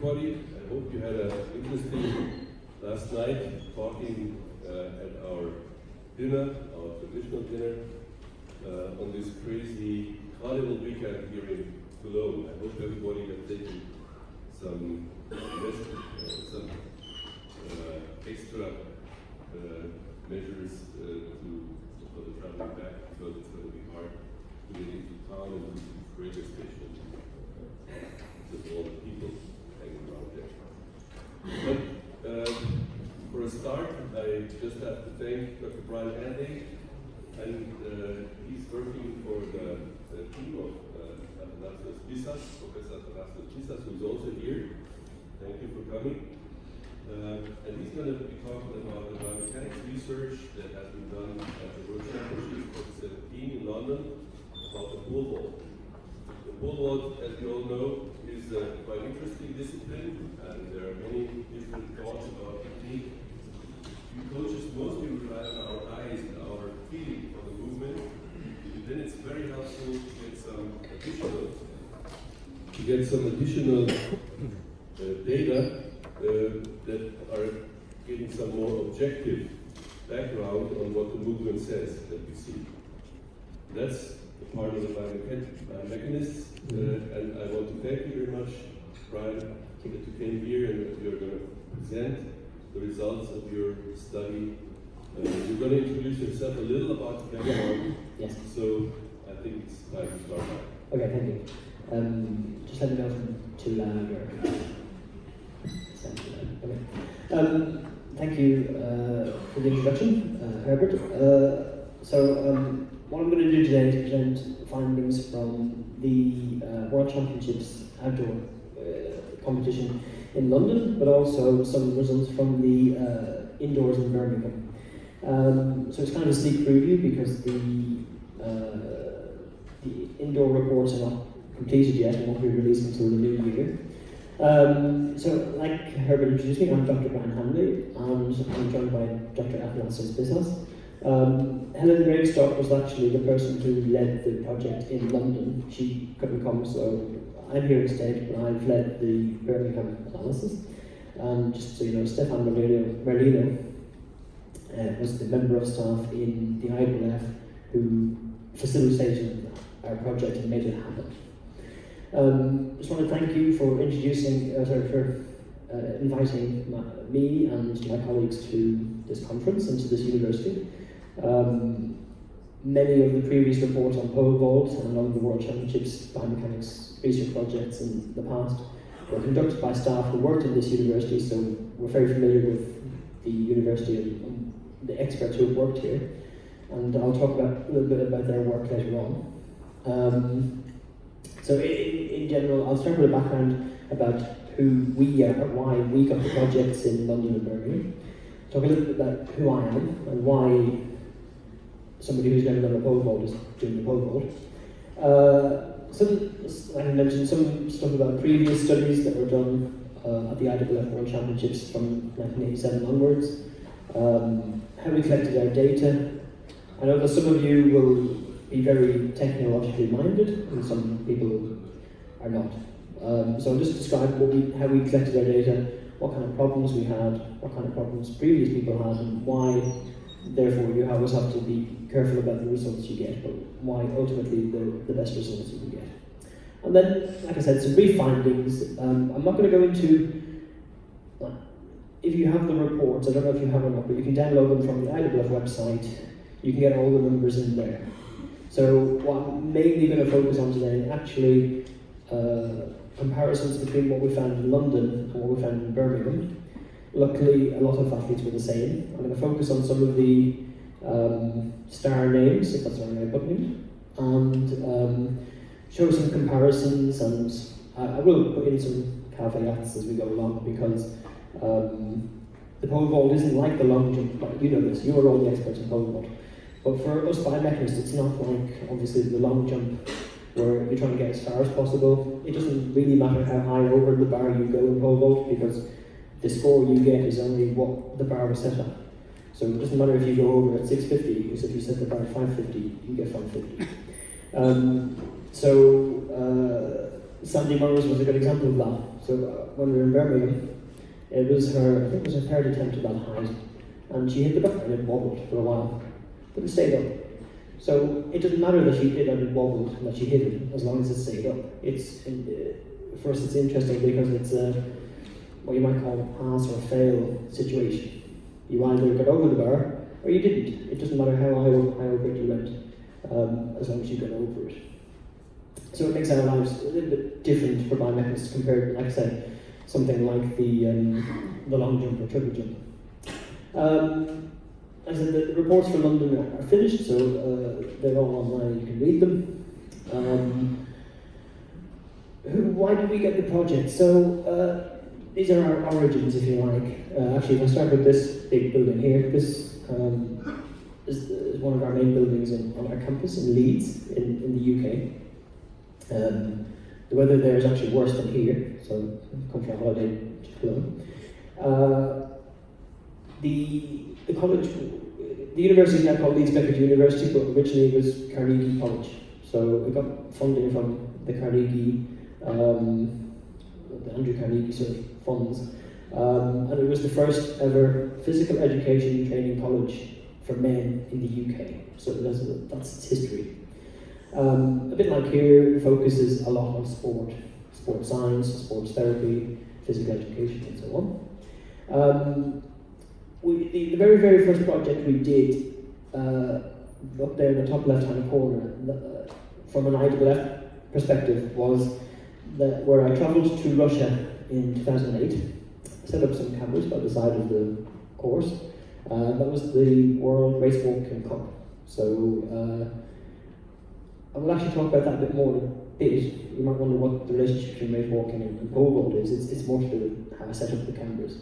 everybody. I hope you had an interesting last night talking at our dinner, our traditional dinner, on this crazy carnival weekend here in Cologne. I hope everybody has taken some extra measures for the traveling back, because it's going to be hard to get into town and to the radio station with all the people hanging around there. But for a start, I just have to thank Dr. Brian Hanley, and he's working for the team of Athanasios Pisas, Professor Athanasios Pisas, who's also here. Thank you for coming. And he's going to be talking about the biomechanics research that has been done at the World Championships 2017 in London about the pole vault. The pole vault, as you all know, is a quite interesting discipline, and there are many different thoughts about technique. We coaches mostly rely on our eyes and our feeling for the movement, and then it's very helpful to get some additional data that are giving some more objective background on what the movement says that we see. That's the part of the biomechanists, and I want to thank you very much, Brian, that you came here and that you're going to present the results of your study. You're going to introduce yourself a little about the background. Yes. So I think it's time to start now. Okay, thank you. Just let me know if I'm too loud or... Okay. Thank you for the introduction, Herbert. What I'm going to do today is present findings from the World Championships outdoor competition in London, but also some results from the indoors in Birmingham. So it's kind of a sneak preview because the indoor reports are not completed yet and won't be released until the new year. So, like Herbert introduced me, I'm Dr. Brian Hanley, and I'm joined by Dr. Athanasios Pisas. Helen Gravestock was actually the person who led the project in London. She couldn't come, so I'm here instead, but I've led the Birmingham analysis. Just so you know, Stefan Merlino was the member of staff in the IWF who facilitated our project and made it happen. Just want to thank you for inviting me and my colleagues to this conference and to this university. Many of the previous reports on pole vault and on the World Championships biomechanics research projects in the past were conducted by staff who worked in this university, so we're very familiar with the university and the experts who have worked here. And I'll talk a little bit about their work later on. So in general, I'll start with a background about who we are, why we got the projects in London and Birmingham. Talk a little bit about who I am and why somebody who's never done a pole vault is doing the pole vault. Like I mentioned, some stuff about previous studies that were done at the IWF World Championships from 1987 onwards. How we collected our data. I know that some of you will be very technologically minded, and some people are not. So I'll just describe how we collected our data, what kind of problems we had, what kind of problems previous people had, and why, therefore, you always have to be careful about the results you get, but why ultimately the best results you can get. And then, like I said, some brief findings. I'm not going to go into, if you have the reports, I don't know if you have or not, but you can download them from the IWF website. You can get all the numbers in there. So what I'm mainly going to focus on today, actually, comparisons between what we found in London and what we found in Birmingham. Luckily, a lot of athletes were the same. I'm going to focus on some of the star names, if that's the right way of putting it, and show some comparisons, and I will put in some caveats as we go along, because the pole vault isn't like the long jump. You know this, you're all the experts in pole vault. But for us biomechanists, it's not like, obviously, the long jump where you're trying to get as far as possible. It doesn't really matter how high over the bar you go in pole vault, because the score you get is only what the bar was set at. So it doesn't matter if you go over at 650, because if you set the bar at 550, you get 550. Sandy Murray's was a good example of that. So when we were in Birmingham, it was her, I think it was her third attempt at that height, and she hit the bar and it wobbled for a while, but it stayed up. So it doesn't matter that she did and it wobbled and that she hit it, as long as it stayed up. For us it's interesting because it's what you might call a pass or fail situation. You either got over the bar or you didn't. It doesn't matter how high over it you went, as long as you got over it. So it makes our lives a little bit different for biomechanics compared, like I said, something like the long jump or triple jump. As I said, the reports for London are finished, so they're all online, you can read them. Why did we get the project? So these are our origins, if you like. Actually, if I start with this big building here, this is one of our main buildings on our campus in Leeds, in the UK. The weather there is actually worse than here, so come for a holiday to Köln. The college, the university is now called Leeds University, but originally it was Carnegie College. So we got funding from the Carnegie, the Andrew Carnegie sort of funds, and it was the first ever physical education training college for men in the UK. So that's its history. A bit like here, it focuses a lot on sports science, sports therapy, physical education, and so on. The very, very first project we did, up there in the top left-hand corner, from an IWF perspective, was where I travelled to Russia in 2008, set up some cameras by the side of the course. That was the World Race Walking Cup. So I will actually talk about that a bit more in a bit. You might wonder what the relationship between race walking and pole vault is. It's more to do with how I set up the cameras.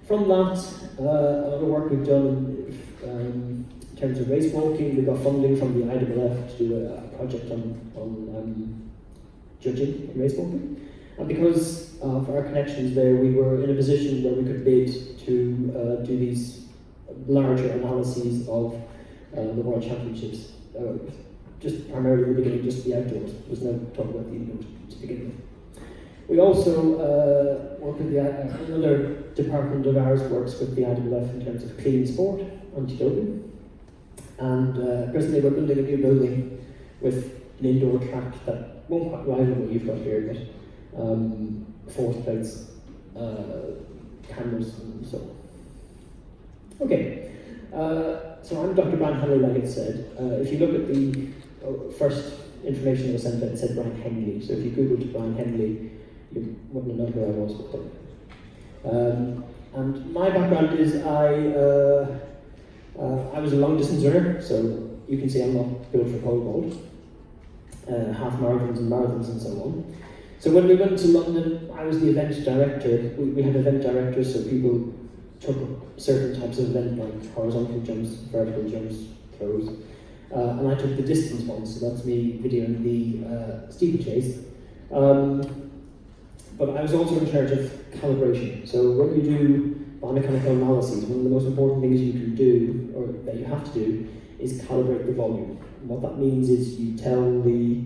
From that, other work we've done in terms of race walking, we got funding from the IWF to do a project on judging in race walking. And because of our connections there, we were in a position where we could bid to do these larger analyses of the World Championships. Just primarily in the beginning, just the outdoors. There was no talk about the indoors to begin with. We also work with another department of ours works with the IWF in terms of clean sport, anti-doping. And presently we're building a new building with an indoor track that won't quite rival what you've got here, but force plates, cameras, and so on. Okay, so I'm Dr. Brian Hanley, like it said. If you look at the first information that was sent out, it said Brian Hanley. So if you Googled Brian Hanley, you wouldn't know who I was before. And my background is I was a long distance runner, so you can see I'm not built for pole vault, half marathons and marathons and so on. So when we went to London, I was the event director. We had event directors, so people took certain types of event like horizontal jumps, vertical jumps, throws. And I took the distance ones, so that's me videoing the steeplechase. But I was also in charge of calibration. So when you do biomechanical analyses, one of the most important things you can do, or that you have to do, is calibrate the volume. And what that means is you tell the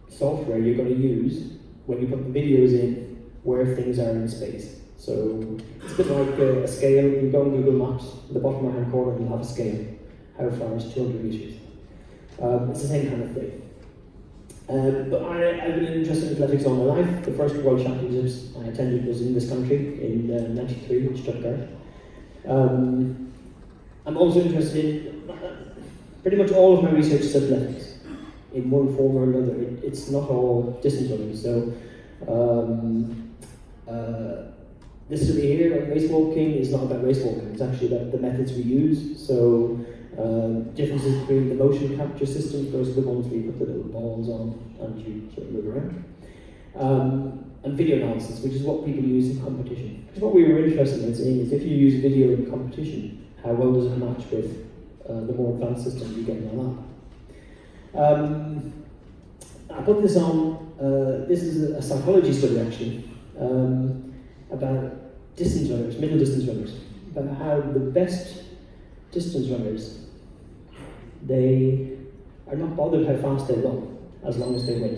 software you're going to use, when you put the videos in, where things are in space. So it's a bit like a scale. You go on Google Maps, in the bottom right-hand corner you'll have a scale. How far is 200 meters? It's the same kind of thing. But I've been interested in athletics all my life. The first World Championships I attended was in this country in '93 in Stuttgart. I'm also interested in pretty much all of my research is athletics in one form or another. It's not all distance running. So this study here on race walking is not about race walking. It's actually about the methods we use. So differences between the motion capture systems, those are the ones where you put the little balls on and you sort of move around. And video analysis, which is what people use in competition. Because what we were interested in seeing is if you use video in competition, how well does it match with the more advanced systems you get in the lab. I put this on, this is a psychology study actually, about distance runners, middle distance runners, about how the best distance runners, they are not bothered how fast they run, as long as they win.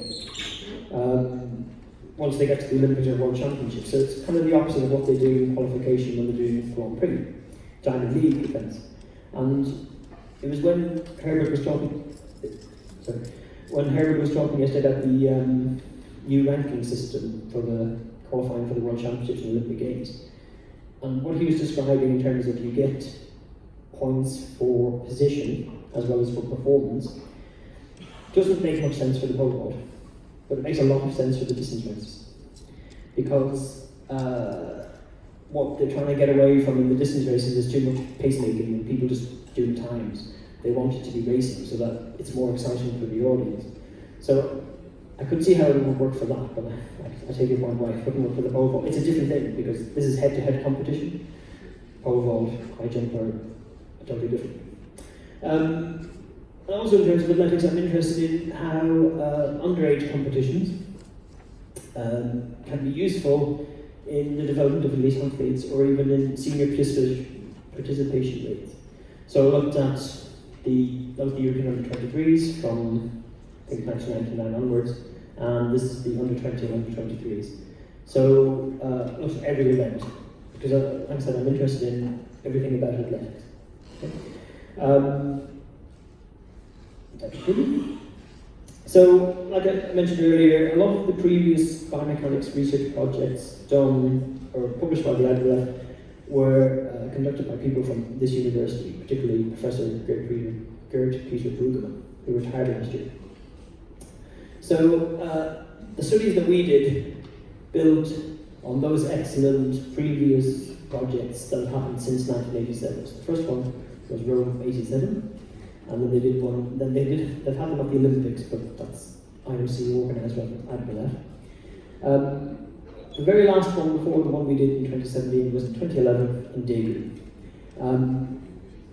once they get to the Olympics or World Championships. So it's kind of the opposite of what they do in qualification when they're doing Grand Prix, Diamond League events. And it was when Herbert was talking yesterday about the new ranking system for the qualifying for the World Championships and Olympic Games. And what he was describing in terms of you get points for position as well as for performance doesn't make much sense for the pole vault, but it makes a lot of sense for the distance races. Because what they're trying to get away from in the distance races is too much pacemaking and people just doing times. They want it to be racing so that it's more exciting for the audience. So I could see how it would work for that, but I take your point right, it wouldn't work for the pole vault. It's a different thing because this is head-to-head competition. Pole vault, high jump are totally different. And also in terms of athletics, I'm interested in how underage competitions can be useful in the development of elite athletes or even in senior participation rates. So I looked at the European under-23s from I think 1999 onwards, and this is the under-20 and under-23s. So I looked at every event because, like I said, I'm interested in everything about athletics. Okay. So, like I mentioned earlier, a lot of the previous biomechanics research projects done or published by the IWF were conducted by people from this university, particularly Professor Gert Peter Brueggemann, who retired last year. So, the studies that we did built on those excellent previous projects that have happened since 1987. So the first one was Rome 87. And then they did one, they've had them at the Olympics, but that's IOC organised rather than IWF. The very last one before the one we did in 2017 was in 2011 in Daegu.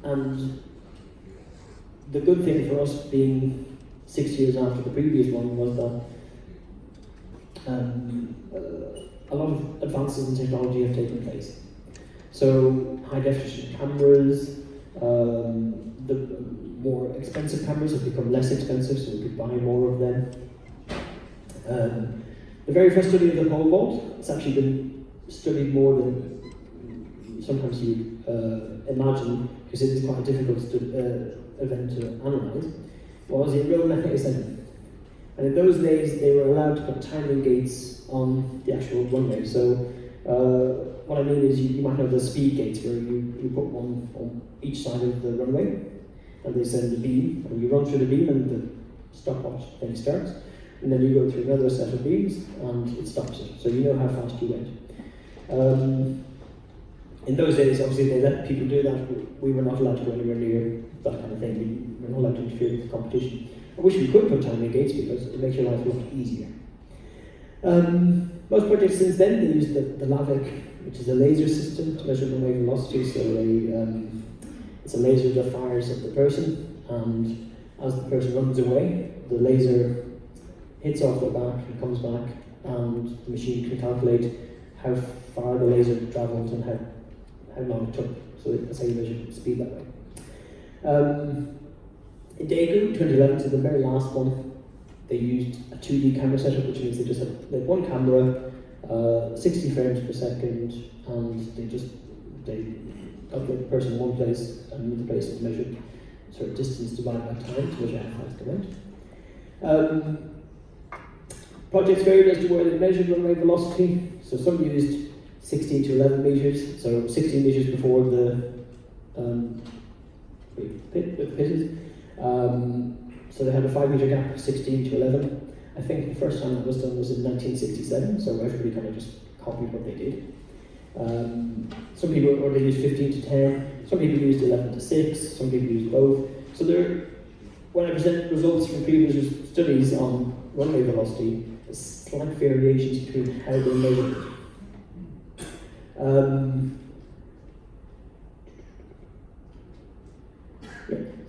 And the good thing for us being 6 years after the previous one was that a lot of advances in technology have taken place. So high definition cameras, the more expensive cameras have become less expensive, so we could buy more of them. The very first study of the pole vault, it's actually been studied more than sometimes you imagine, because it is quite a difficult event to analyse, was in Rome 87. And in those days, they were allowed to put timing gates on the actual runway. So what I mean is you might have the speed gates where you put one on each side of the runway, and they send the beam, and you run through the beam, and the stopwatch thing starts, and then you go through another set of beams, and it stops it, so you know how fast you went. In those days, obviously, they let people do that. We were not allowed to go anywhere near that kind of thing. We were not allowed to interfere with the competition. I wish we could put timing gates because it makes your life a lot easier. Most projects since then, they use the LAVIC, which is a laser system to measure runway velocity. So it's a laser that fires at the person, and as the person runs away, the laser hits off their back and comes back, and the machine can calculate how far the laser travelled and how long it took. So that's how you measure speed that way. In Daegu 2011, so the very last one, they used a 2D camera setup, which means they had one camera, 60 frames per second, and they got the person in one place and another place and measured sort of distance divided by time to measure how fast they went. Projects varied as to where they measured runway velocity. So some used 16 to 11 meters, so 16 meters before the pit is. So they had a 5 meter gap, 16 to 11. I think the first time that was done was in 1967, so everybody kind of just copied what they did. Some people, or they used 15 to 10, some people used 11 to 6, some people used both. So when I present results from previous studies on runway velocity, there's slight variations between how they measure it.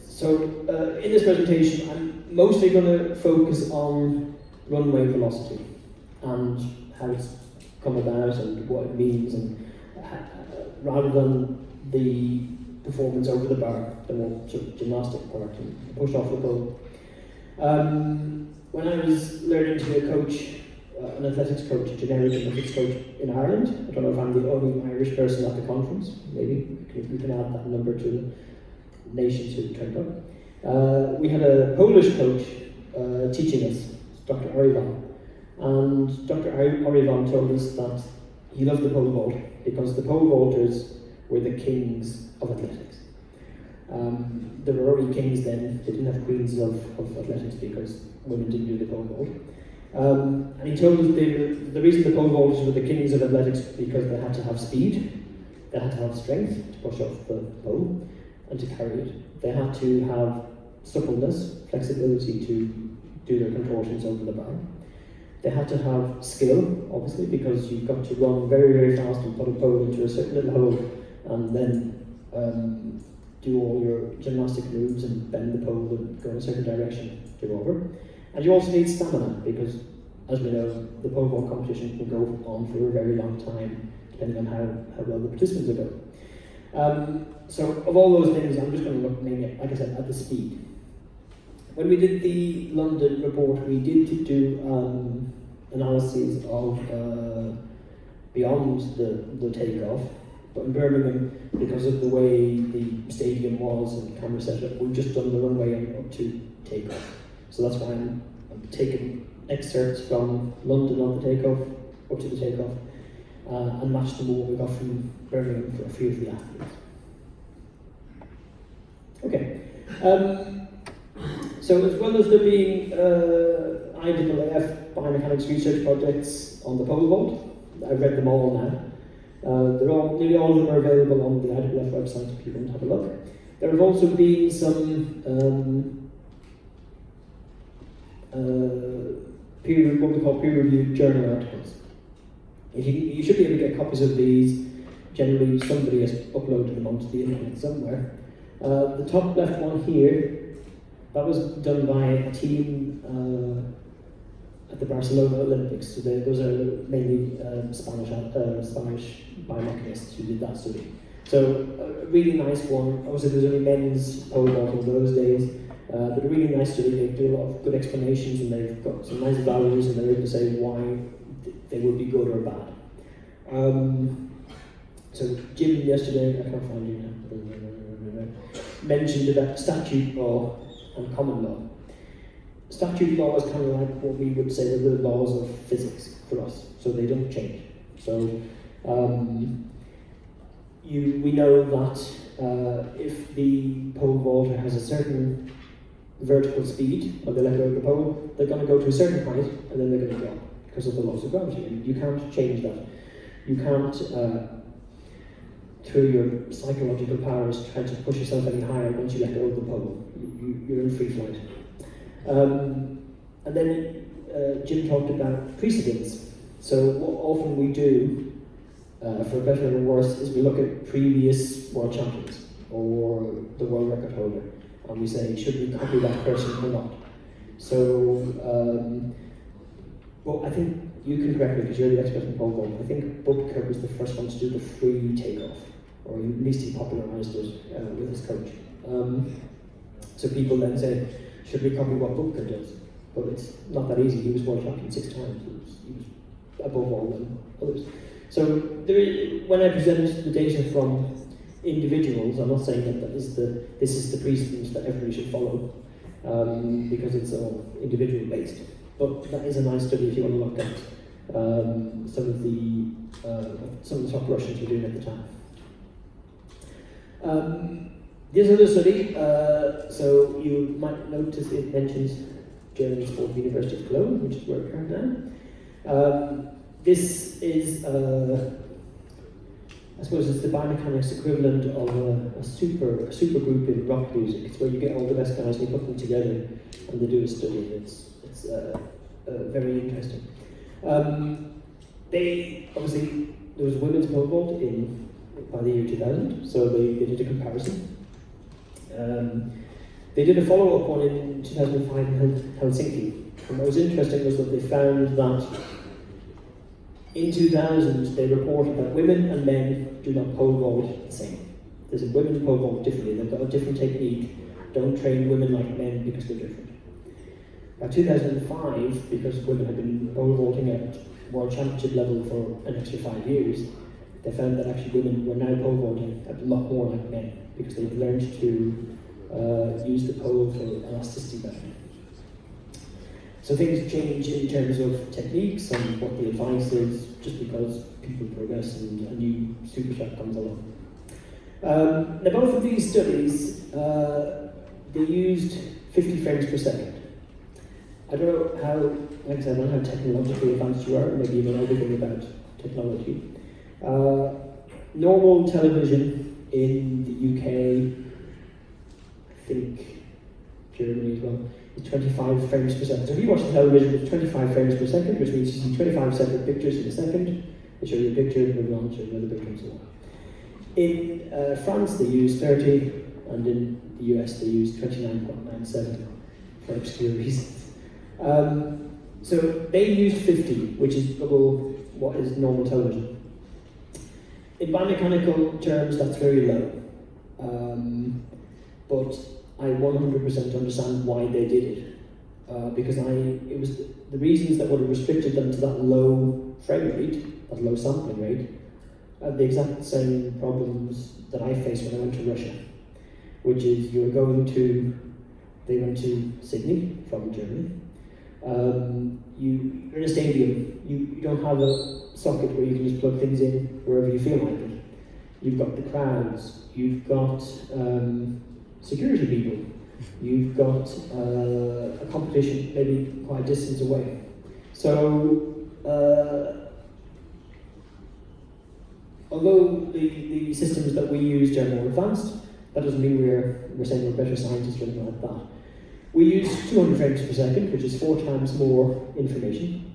So in this presentation, I'm mostly going to focus on runway velocity and how it's come about and what it means, and rather than the performance over the bar, the more sort of gymnastic part and push off the goal. when I was learning to be a coach, an athletics coach, a generic athletics coach in Ireland, I don't know if I'm the only Irish person at the conference, maybe we can add that number to the nations who turned up. We had a Polish coach teaching us, Dr. Orivan, and Dr. Orivan told us that he loved the pole vault because the pole vaulters were the kings of athletics. There were already kings then, they didn't have queens of athletics because women didn't do the pole vault. And he told us the reason the pole vaulters were the kings of athletics because they had to have speed, they had to have strength to push off the pole and to carry it. They had to have suppleness, flexibility to do their contortions over the bar. They had to have skill, obviously, because you've got to run very, very fast and put a pole into a certain little hole and then do all your gymnastic moves and bend the pole and go in a certain direction to go over. And you also need stamina because, as we know, the pole vault competition can go on for a very long time, depending on how well the participants are going. So, of all those things, I'm just going to look mainly, like I said, at the speed. When we did the London report, we did do analyses of beyond the takeoff, but in Birmingham, because of the way the stadium was and camera setup, we've just done the runway and up to takeoff. So that's why I'm taking excerpts from London on the takeoff, up to the takeoff, and matched them with what we got from Birmingham for a few of the athletes. Okay. So as well as there being IAAF biomechanics research projects on the pole vault, I've read them all now. Nearly all of them are available on the IAAF website if you want to have a look. There have also been some what we call peer-reviewed journal articles. You should be able to get copies of these. Generally, somebody has uploaded them onto the internet somewhere. The top left one here, that was done by a team at the Barcelona Olympics. So those are mainly Spanish biomechanists who did that study. So a really nice one. Obviously, there's only men's pole vault in those days. But a really nice study. They do a lot of good explanations and they've got some nice values and they're able to say why they would be good or bad. So Jim yesterday, I can't find you now, mentioned about statute law and common law. Statute law is kind of like what we would say are the laws of physics for us, so they don't change. So we know that if the pole vaulter has a certain vertical speed, when they let go of the pole, they're going to go to a certain height and then they're going to drop because of the laws of gravity. And you can't change that. You can't, through your psychological powers, try to push yourself any higher once you let go of the pole. You're in free flight. And then Jim talked about precedents. So what often we do, for better or worse, is we look at previous world champions or the world record holder. And we say, should we copy that person or not? So, well, I think you can correct me because you're the expert in pole vault. I think Bubka was the first one to do the free takeoff, or at least he popularised it with his coach. So people then say, should we copy what Bubka does? But it's not that easy. He was world champion 6 times. He was above all than others. So when I present the data from individuals, I'm not saying that this is the precedent that everybody should follow, because it's all individual based. But that is a nice study if you want to look at some of the top Russians were doing at the time. This other study, so you might notice it mentions German Sport University of Cologne, which is where we are now. This is I suppose it's the biomechanics equivalent of a super group in rock music. It's where you get all the best guys and you put them together and they do a study. It's very interesting. There was a women's pole vault by the year 2000, so they did a comparison. They did a follow-up one in 2005 in Helsinki. And what was interesting was that they found that in 2000, they reported that women and men do not pole vault the same. There's women pole vault differently. They've got a different technique. Don't train women like men because they're different. By 2005, because women had been pole vaulting at world championship level for an extra 5 years, they found that actually women were now pole vaulting a lot more like men, because they'd learned to use the pole for elasticity better. So things change in terms of techniques and what the advice is, just because people progress and a new super shot comes along. Now both of these studies, they used 50 frames per second. I don't know how, like I said, I don't know how technologically advanced you are, maybe you know everything about technology. Normal television in the UK, I think Germany as well, is 25 frames per second. So if you watch the television with 25 frames per second, which means you see 25 separate pictures in a second, they show you a picture, move on, show you another picture and so on. In France they use 30, and in the US they use 29.97 for obscure reasons. So they used 50, which is double what is normal television. In biomechanical terms, that's very low. But I 100% understand why they did it. Because it was the reasons that would have restricted them to that low frame rate, that low sampling rate, the exact same problems that I faced when I went to Russia, which is they went to Sydney from Germany. You're in a stadium, you don't have a socket where you can just plug things in wherever you feel like it. You've got the crowds, you've got security people, you've got a competition maybe quite a distance away. So, although the systems that we used are more advanced, that doesn't mean we're saying we're better scientists or anything like that. We use 200 frames per second, which is 4 times more information.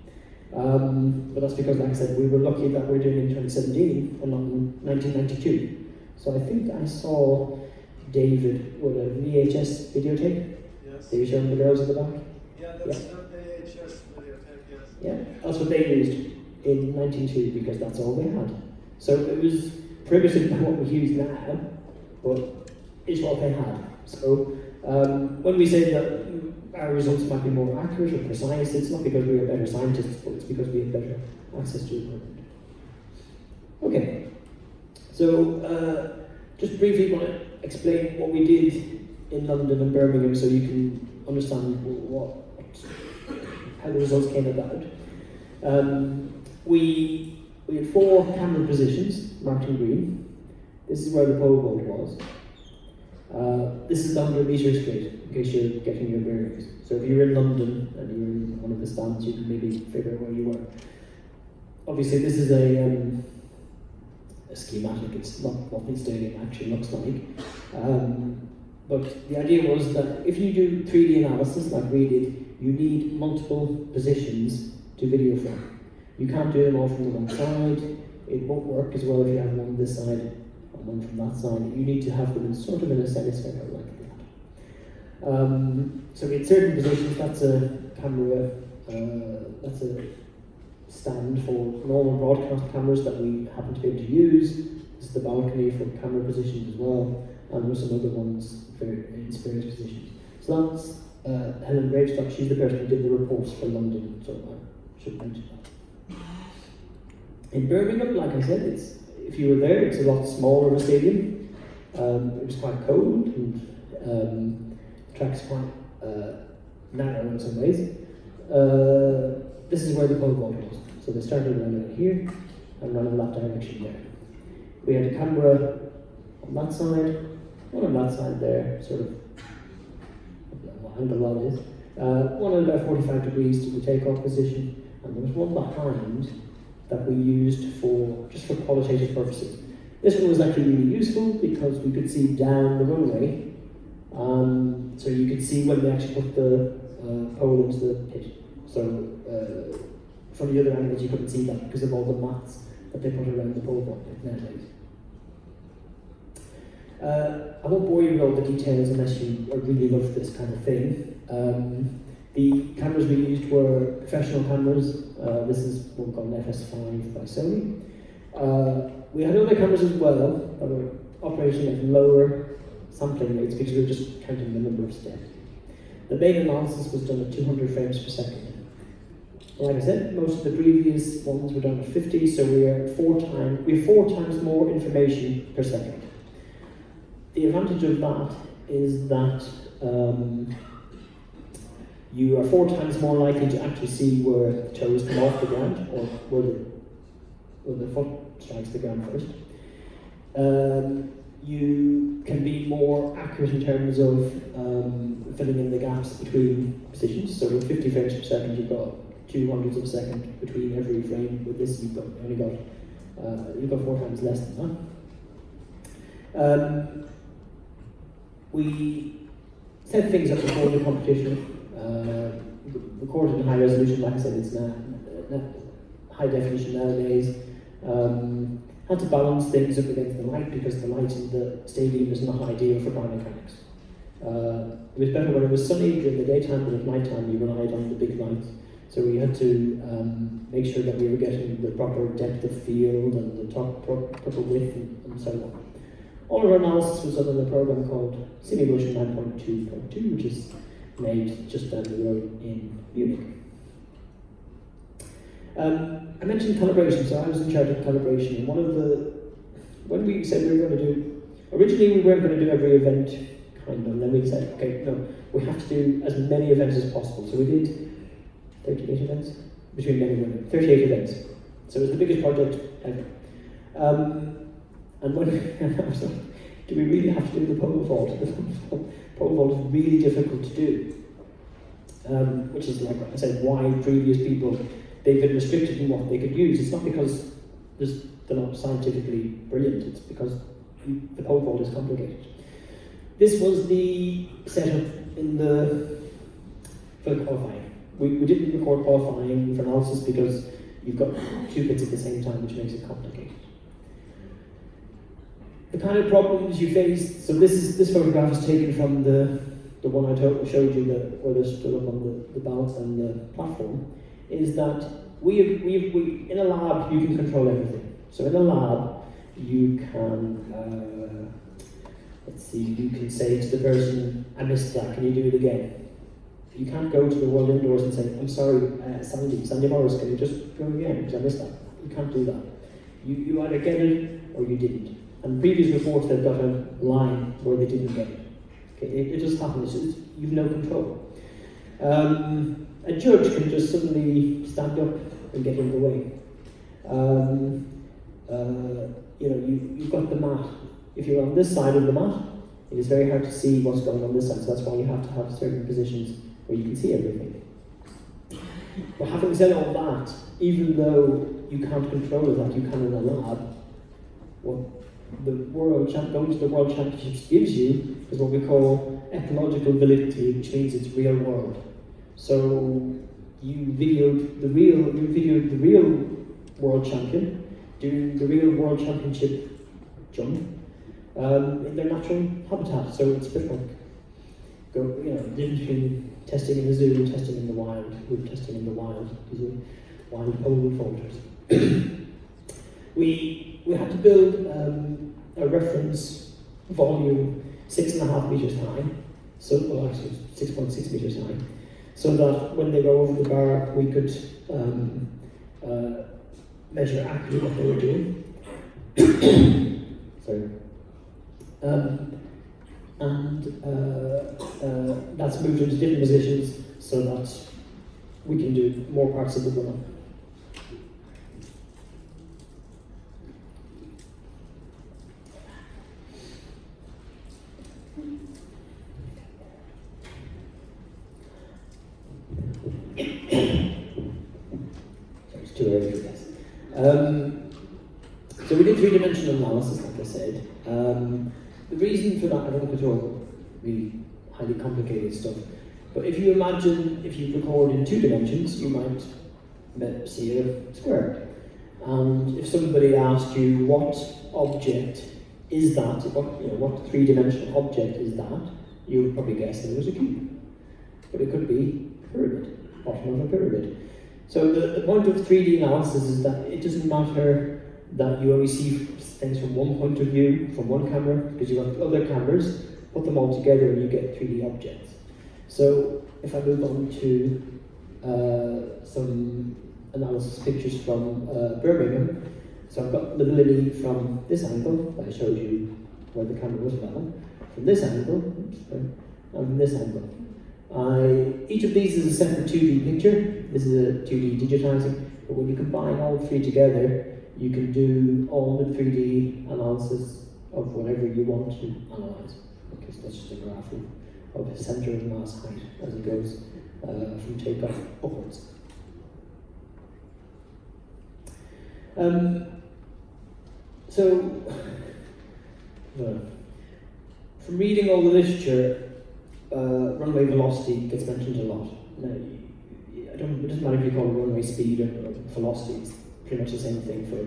But that's because, like I said, we were lucky that we're doing it in 2017 and not in 1992. So I think I saw David with a VHS videotape. Yes. They were showing the girls in the back. Yeah, that's the VHS videotape, yes. Yeah, that's what they used in 1992 because that's all they had. So it was primitive than what we use now, but it's what they had. So when we say that our results might be more accurate or precise, it's not because we are better scientists, but it's because we have better access to equipment. Okay, so just briefly want to explain what we did in London and Birmingham so you can understand how the results came about. We had 4 camera positions marked in green. This is where the pole vault was. This is the 100 metre straight, in case you're getting your bearings. So if you're in London and you're in one of the stands, you can maybe figure out where you were. Obviously, this is a schematic, it's not what the stadium actually looks like. But the idea was that if you do 3D analysis like we did, you need multiple positions to video from. You can't do them all from the one side. It won't work as well if you have one this side and one from that side. You need to have them in sort of in a semicircle like that. So in certain positions, that's a camera, that's a stand for normal broadcast cameras that we happen to be able to use. This is the balcony for camera positions as well, and there's some other ones for in spurious positions. So that's Helen Gravestock. She's the person who did the reports for London, so I should mention that. In Birmingham, like I said, if you were there, it's a lot smaller of a stadium. It was quite cold, and the track's quite narrow in some ways. This is where the pole vault was. So they started around out here and ran in that direction there. We had a camera on that side, one on that side there, sort of, I don't know what angle that is. One at about 45 degrees to the takeoff position, and there was one behind that we used just for qualitative purposes. This one was actually really useful because we could see down the runway, so you could see when they actually put the pole into the pit. So from the other angles you couldn't see that because of all the mats that they put around the pole vault pit nowadays. I won't bore you with all the details unless you really love this kind of thing. The cameras we used were professional cameras. This is one called an FS5 by Sony. We had other cameras as well that were operating at lower sampling rates because we were just counting the number of steps. The main analysis was done at 200 frames per second. Like I said, most of the previous ones were done at 50, so we have 4 times more information per second. The advantage of that is that you are 4 times more likely to actually see where the toes come off the ground, or where the foot strikes the ground first. You can be more accurate in terms of filling in the gaps between positions. So with 50 frames per second, you've got 200ths of a second between every frame. With this, you've got 4 times less than that. We set things up before the competition. Recorded in high resolution, like I said, it's now high definition nowadays. Had to balance things up against the light because the light in the stadium is not ideal for biomechanics. It was better when it was sunny during the daytime, but at night time we relied on the big lights. So we had to make sure that we were getting the proper depth of field and the proper width and so on. All of our analysis was done in a program called Simulation 9.2.2, which is made just down the road in Munich. I mentioned calibration, so I was in charge of calibration. And when we said we were going to do, originally we weren't going to do every event, kind of, and then we said, okay, no, we have to do as many events as possible. So we did 38 events, between men and women, 38 events. So it was the biggest project ever. And when I was like, do we really have to do the pole vault? The pole vault is really difficult to do. Which is, like I said, why previous people, they've been restricted in what they could use. It's not because they're not scientifically brilliant, it's because the pole vault is complicated. This was the setup for the qualifying. We didn't record qualifying for analysis because you've got 2 bits at the same time, which makes it complicated. The kind of problems you face, so this photograph is taken from the one I showed you where they stood up on the balance and the platform, is that we in a lab you can control everything. So in a lab you can you can say to the person, I missed that, can you do it again? You can't go to the world indoors and say, I'm sorry, Sandy Morris, can you just go again because I missed that? You can't do that. You either get it or you didn't. And previous reports they've got a line where they didn't get it. Okay, it just happens. You've no control. A judge can just suddenly stand up and get in the way. You've got the mat. If you're on this side of the mat, it is very hard to see what's going on this side. So that's why you have to have certain positions where you can see everything. But having said all that, even though you can't control it like you can in a lab, what going to the World Championships gives you is what we call ecological validity, which means it's real world. So you videoed the real world champion doing the real world championship jump in their natural habitat. So it's a bit like the difference between testing in the zoo and testing in the wild. We're testing in the wild, these are wild pole folders. We had to build a reference volume 6.5 meters high, so actually 6.6 meters high, so that when they go over the bar, we could measure accurately what they were doing. Sorry. That's moved into different positions so that we can do more parts of the run. Sorry, it's too early for this. So we did 3-dimensional analysis, like I said. The reason for that, I don't know if it's all really highly complicated stuff, but if you imagine, if you record in 2 dimensions, you might see a square. And if somebody asked you what object is that, what 3-dimensional object is that, you would probably guess that it was a cube. But it could be a pyramid, bottom of a pyramid. So the point of 3D analysis is that it doesn't matter that you only see things from one point of view, from one camera, because you've got other cameras, put them all together and you get 3D objects. So if I move on to some analysis pictures from Birmingham, so I've got the validity from this angle that I showed you where the camera was level, from this angle, and from this angle. Each of these is a separate 2D picture. This is a 2D digitizing, but when you combine all three together, you can do all the 3D analysis of whatever you want to analyze, because that's just a graph of the center of mass height as it goes from takeoff upwards. From reading all the literature, runway velocity gets mentioned a lot. Now, it doesn't matter if you call it runway speed or velocity, it's pretty much the same thing for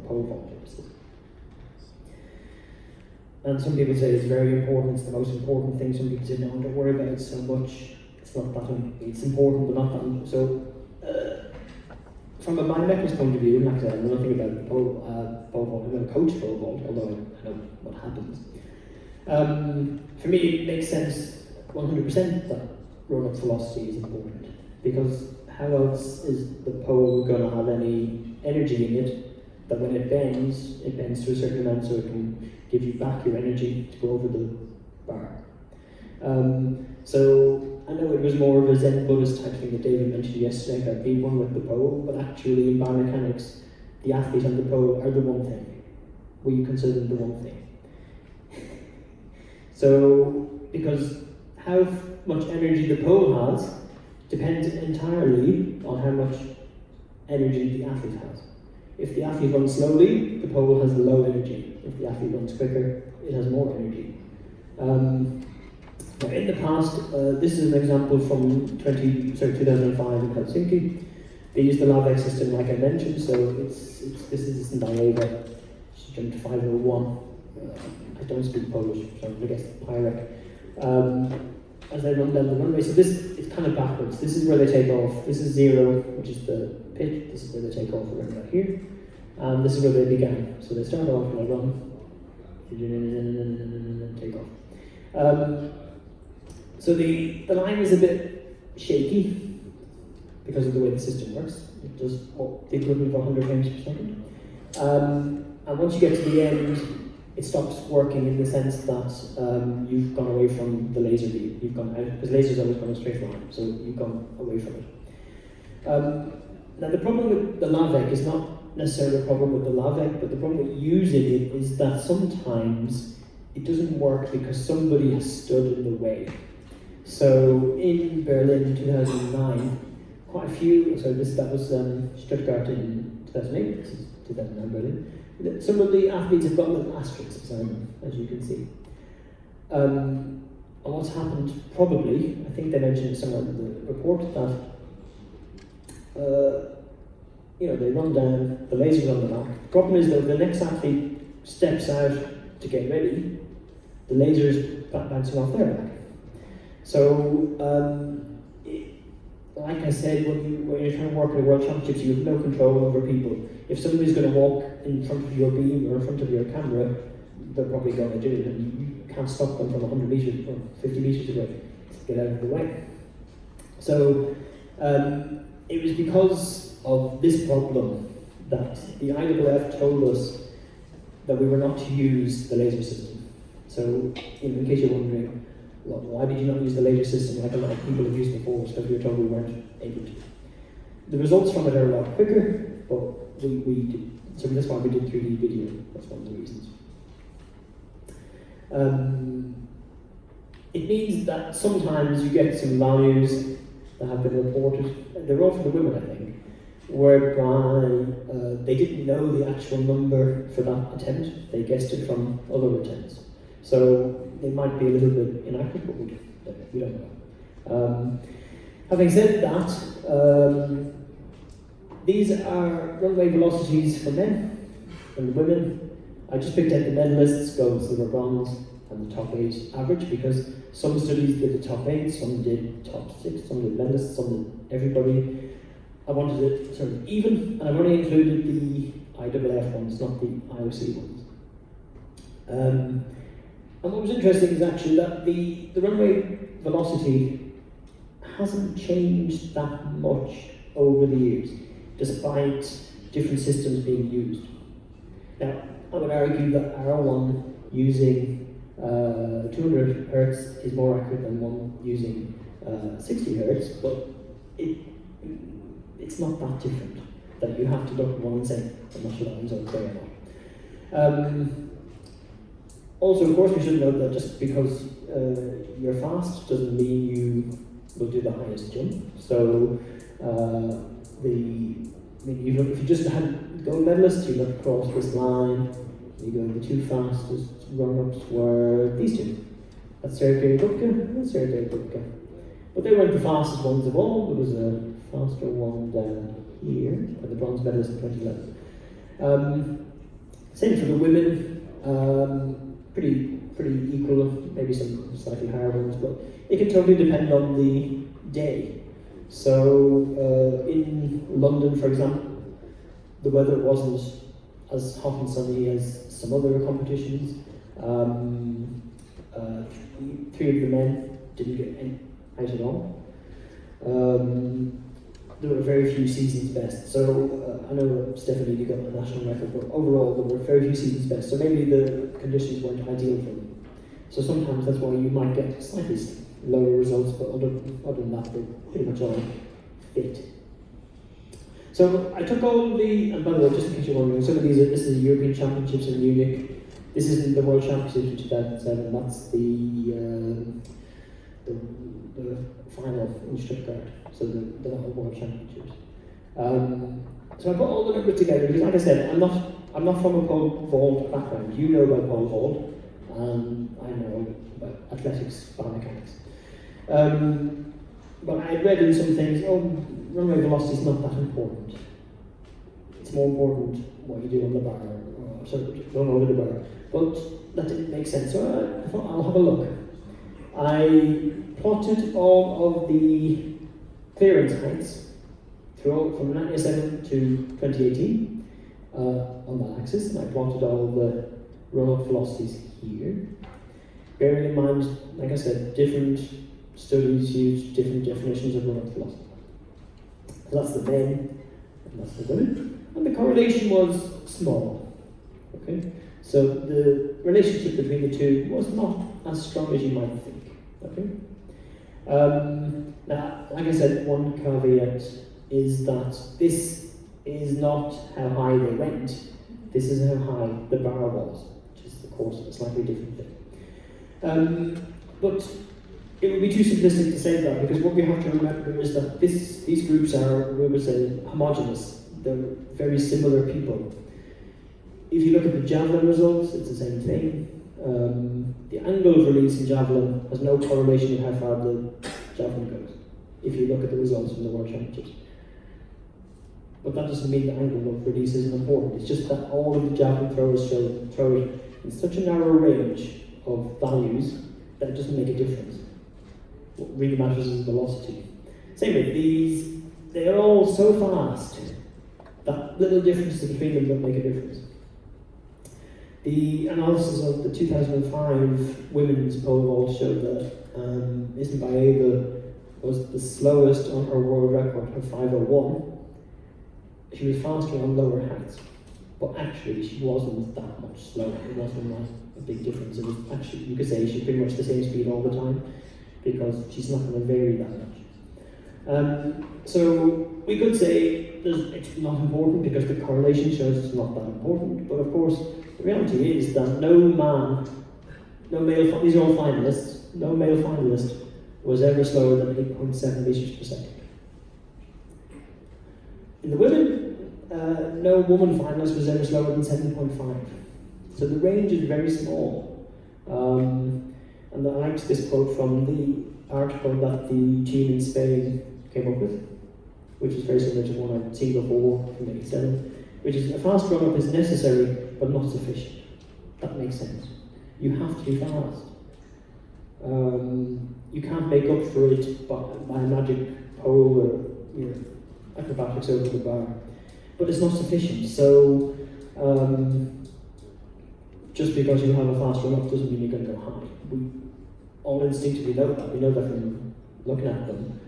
pole vault purposes. And some people say it's very important, it's the most important thing. Some people say, no, don't worry about it so much. It's not that, it's important, but not that. So, from a biomechanics point of view, like I said, I know nothing about pole vault. I'm going to coach pole vault, although I know what happens. For me, it makes sense 100% that run-up velocity is important, because how else is the pole going to have any energy in it that when it bends to a certain amount so it can give you back your energy to go over the bar. So I know it was more of a Zen Buddhist type thing that David mentioned yesterday about being one with the pole, but actually in biomechanics, the athlete and the pole are the one thing. We consider them the one thing. So, because how much energy the pole has depends entirely on how much energy the athlete has. If the athlete runs slowly, the pole has low energy. If the athlete runs quicker, it has more energy. In the past, this is an example from 2005 in Helsinki. They used the LAVEC system like I mentioned, so this isn't Diega, she jumped 501. I don't speak Polish, so I guess Pyrec. As they run down the runway, so it's kind of backwards. This is where they take off. This is 0, which is the pitch. This is where they take off around about here. And this is where they began. So they start off and they run, take off. So the line is a bit shaky because of the way the system works. It does the equivalent of 100 frames per second. And once you get to the end, it stops working in the sense that you've gone away from the laser beam. You've gone out, because lasers always go in a straight line, so you've gone away from it. Now the problem with the LAVEC is not necessarily a problem with the LAVEC, but the problem with using it is that sometimes it doesn't work because somebody has stood in the way. So in Berlin in 2009, quite a few, that was Stuttgart in 2008, this is 2009 Berlin. Some of the athletes have got little asterisks beside them, as you can see. And what's happened, probably, I think they mentioned it somewhere in the report, that they run down, the laser's on the back. The problem is that if the next athlete steps out to get ready, the laser's bouncing off their back. So, like I said, when you're trying to work in the World Championships, you have no control over people. If somebody's going to walk in front of your beam or in front of your camera, they're probably going to do it, and you can't stop them from 100 meters or 50 meters away. Get out of the way. So, it was because of this problem that the IAAF told us that we were not to use the laser system. So, in case you're wondering, why did you not use the laser system like a lot of people have used before? Because we were told we weren't able to. The results from it are a lot quicker, but we did. So that's why we did 3D video. That's one of the reasons. It means that sometimes you get some values that have been reported. They're all for the women, I think, whereby they didn't know the actual number for that attempt. They guessed it from other attempts. So they might be a little bit inaccurate, but we don't know. Having said that, these are runway velocities for men and women. I just picked out the medalists, gold, silver, bronze, and the top 8 average, because some studies did the top 8, some did top 6, some did medalists, some did everybody. I wanted it sort of even, and I've only included the IAAF ones, not the IOC ones. And what was interesting is actually that the runway velocity hasn't changed that much over the years, despite different systems being used. Now, I would argue that R1 using 200 Hertz is more accurate than one using 60 Hertz, but it's not that different that you have to look at one and say, I'm not sure that one's okay or not. Also, of course, we should note that just because you're fast doesn't mean you will do the highest jump. So, if you just had gold medalists, you look across this line, you go, the two fastest run-ups were these two. That's Sergei Bubka and Sergei Bubka. But they weren't the fastest ones of all. There was a faster one down here, and the bronze medalist in 2011. Same for the women. Pretty equal, maybe some slightly higher ones, but it can totally depend on the day. So in London, for example, the weather wasn't as hot and sunny as some other competitions. Three of the men didn't get any out at all. There were very few seasons best. So I know that Stephanie, you got the national record, but overall there were very few seasons best. So maybe the conditions weren't ideal for them. So sometimes that's why you might get slightly lower results, but other than that, they're pretty much all fit. So I took all the, and by the way, just in case you're wondering, some of these this is the European Championships in Munich. This isn't the World Championships in 2007. That's the final in Stuttgart. So the World Championships. So I put all the numbers together because, like I said, I'm not from a pole vault background. You know about pole vault, and I know about athletics, biomechanics. But I read in some things, runway velocity is not that important. It's more important what you do on the bar, or going over the bar. But that didn't make sense, so I thought I'll have a look. I plotted all of the clearance heights from 1907 to 2018 on that axis, and I plotted all the run-up velocities here. Bearing in mind, like I said, different studies use different definitions of run-up velocity. So that's the men, and that's the women, and the correlation was small. Okay, so the relationship between the two was not as strong as you might think. Okay. Now, like I said, one caveat is that this is not how high they went. This is how high the bar was, which is, of course, a slightly different thing. But it would be too simplistic to say that, because what we have to remember is that these groups are, we would say, homogeneous. They're very similar people. If you look at the javelin results, it's the same thing. The angle of release in javelin has no correlation with how far the javelin goes, if you look at the results from the World Championships. But that doesn't mean the angle of release isn't important. It's just that all of the javelin throwers throw it in such a narrow range of values that it doesn't make a difference. What really matters is velocity. Same with these, they are all so fast that little differences between them don't make a difference. The analysis of the 2005 women's pole vault showed that Ismabaeva was the slowest on her world record of 5:01. She was faster on lower heights, but actually she wasn't that much slower. It wasn't like a big difference. It was actually, you could say, she's pretty much the same speed all the time, because she's not going to vary that much. So we could say it's not important because the correlation shows it's not that important, but of course the reality is that these are all finalists, no male finalist was ever slower than 8.7 meters per second. In the women, no woman finalist was ever slower than 7.5. So the range is very small. And I liked this quote from the article that the team in Spain came up with, which is very similar to one I'd seen before from 87, which is a fast run-up is necessary but not sufficient. That makes sense. You have to be fast. You can't make up for it by a magic pole or acrobatics over the bar. But it's not sufficient. So just because you have a fast run-up doesn't mean you're going to go high. all instinctively know that. We know that from looking at them.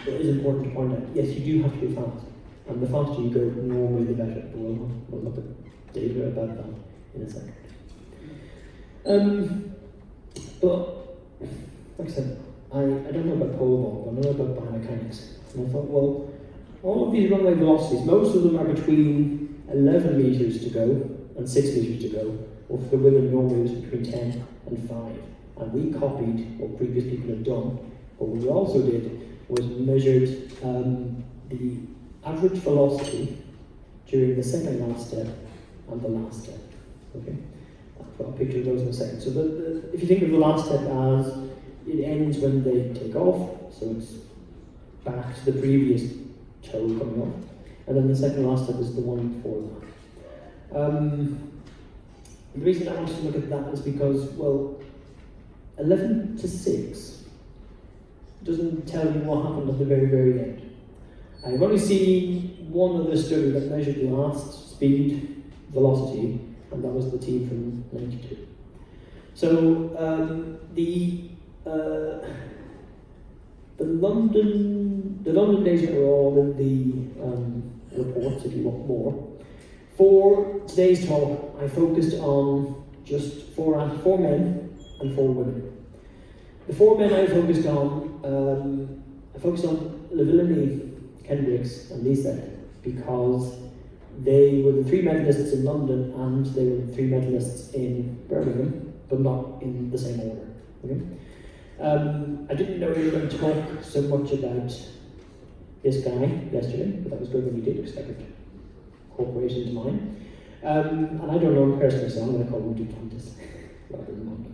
It is important to point out, yes, you do have to be fast. And the faster you go, normally the better. We'll look at data about that in a second. But, like I said, I don't know about pole vault, but I know about biomechanics. And I thought, well, all of these runway velocities, most of them are between 11 metres to go and 6 metres to go, or for the women normally it was between 10 and 5. And we copied what previous people had done, but what we also did was measured the average velocity during the second last step and the last step. Okay, I'll put a picture of those in a second. So if you think of the last step as it ends when they take off, so it's back to the previous toe coming off, and then the second last step is the one before that. The reason I wanted to look at that is because, well, 11 to 6 doesn't tell you what happened at the very, very end. I've only seen one other study that measured the last speed velocity, and that was the team from 92. So the London data are all in the reports if you want more. For today's talk, I focused on just four men and 4 women. The 4 men I focused on Levillini, Kendricks and Lisa because they were the 3 medalists in London and they were the 3 medalists in Birmingham, but not in the same order. Okay? I didn't know we were going to talk so much about this guy yesterday, but that was good when we did, because I could incorporate it into mine. And I don't know him personally, so I'm going to call him Duplantis rather than Mondo.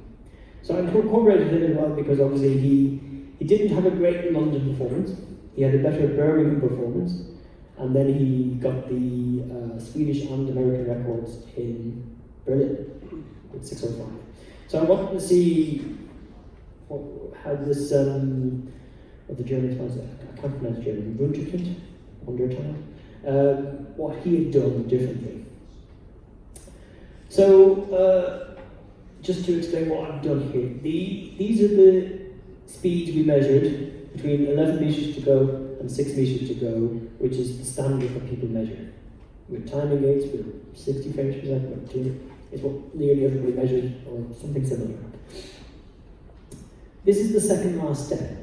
So I incorporated him as well because obviously he didn't have a great London performance. He had a better Birmingham performance, and then he got the Swedish and American records in Berlin with 6:05. So I wanted to see how this, what the German pronounce it, I can't pronounce German, Wundertime, what he had done differently. So, just to explain what I've done here, these are the speeds we measured between 11 metres to go and 6 metres to go, which is the standard that people measure. With timing aids, with 60 frames per second, is what nearly everybody measured, or something similar. This is the second last step.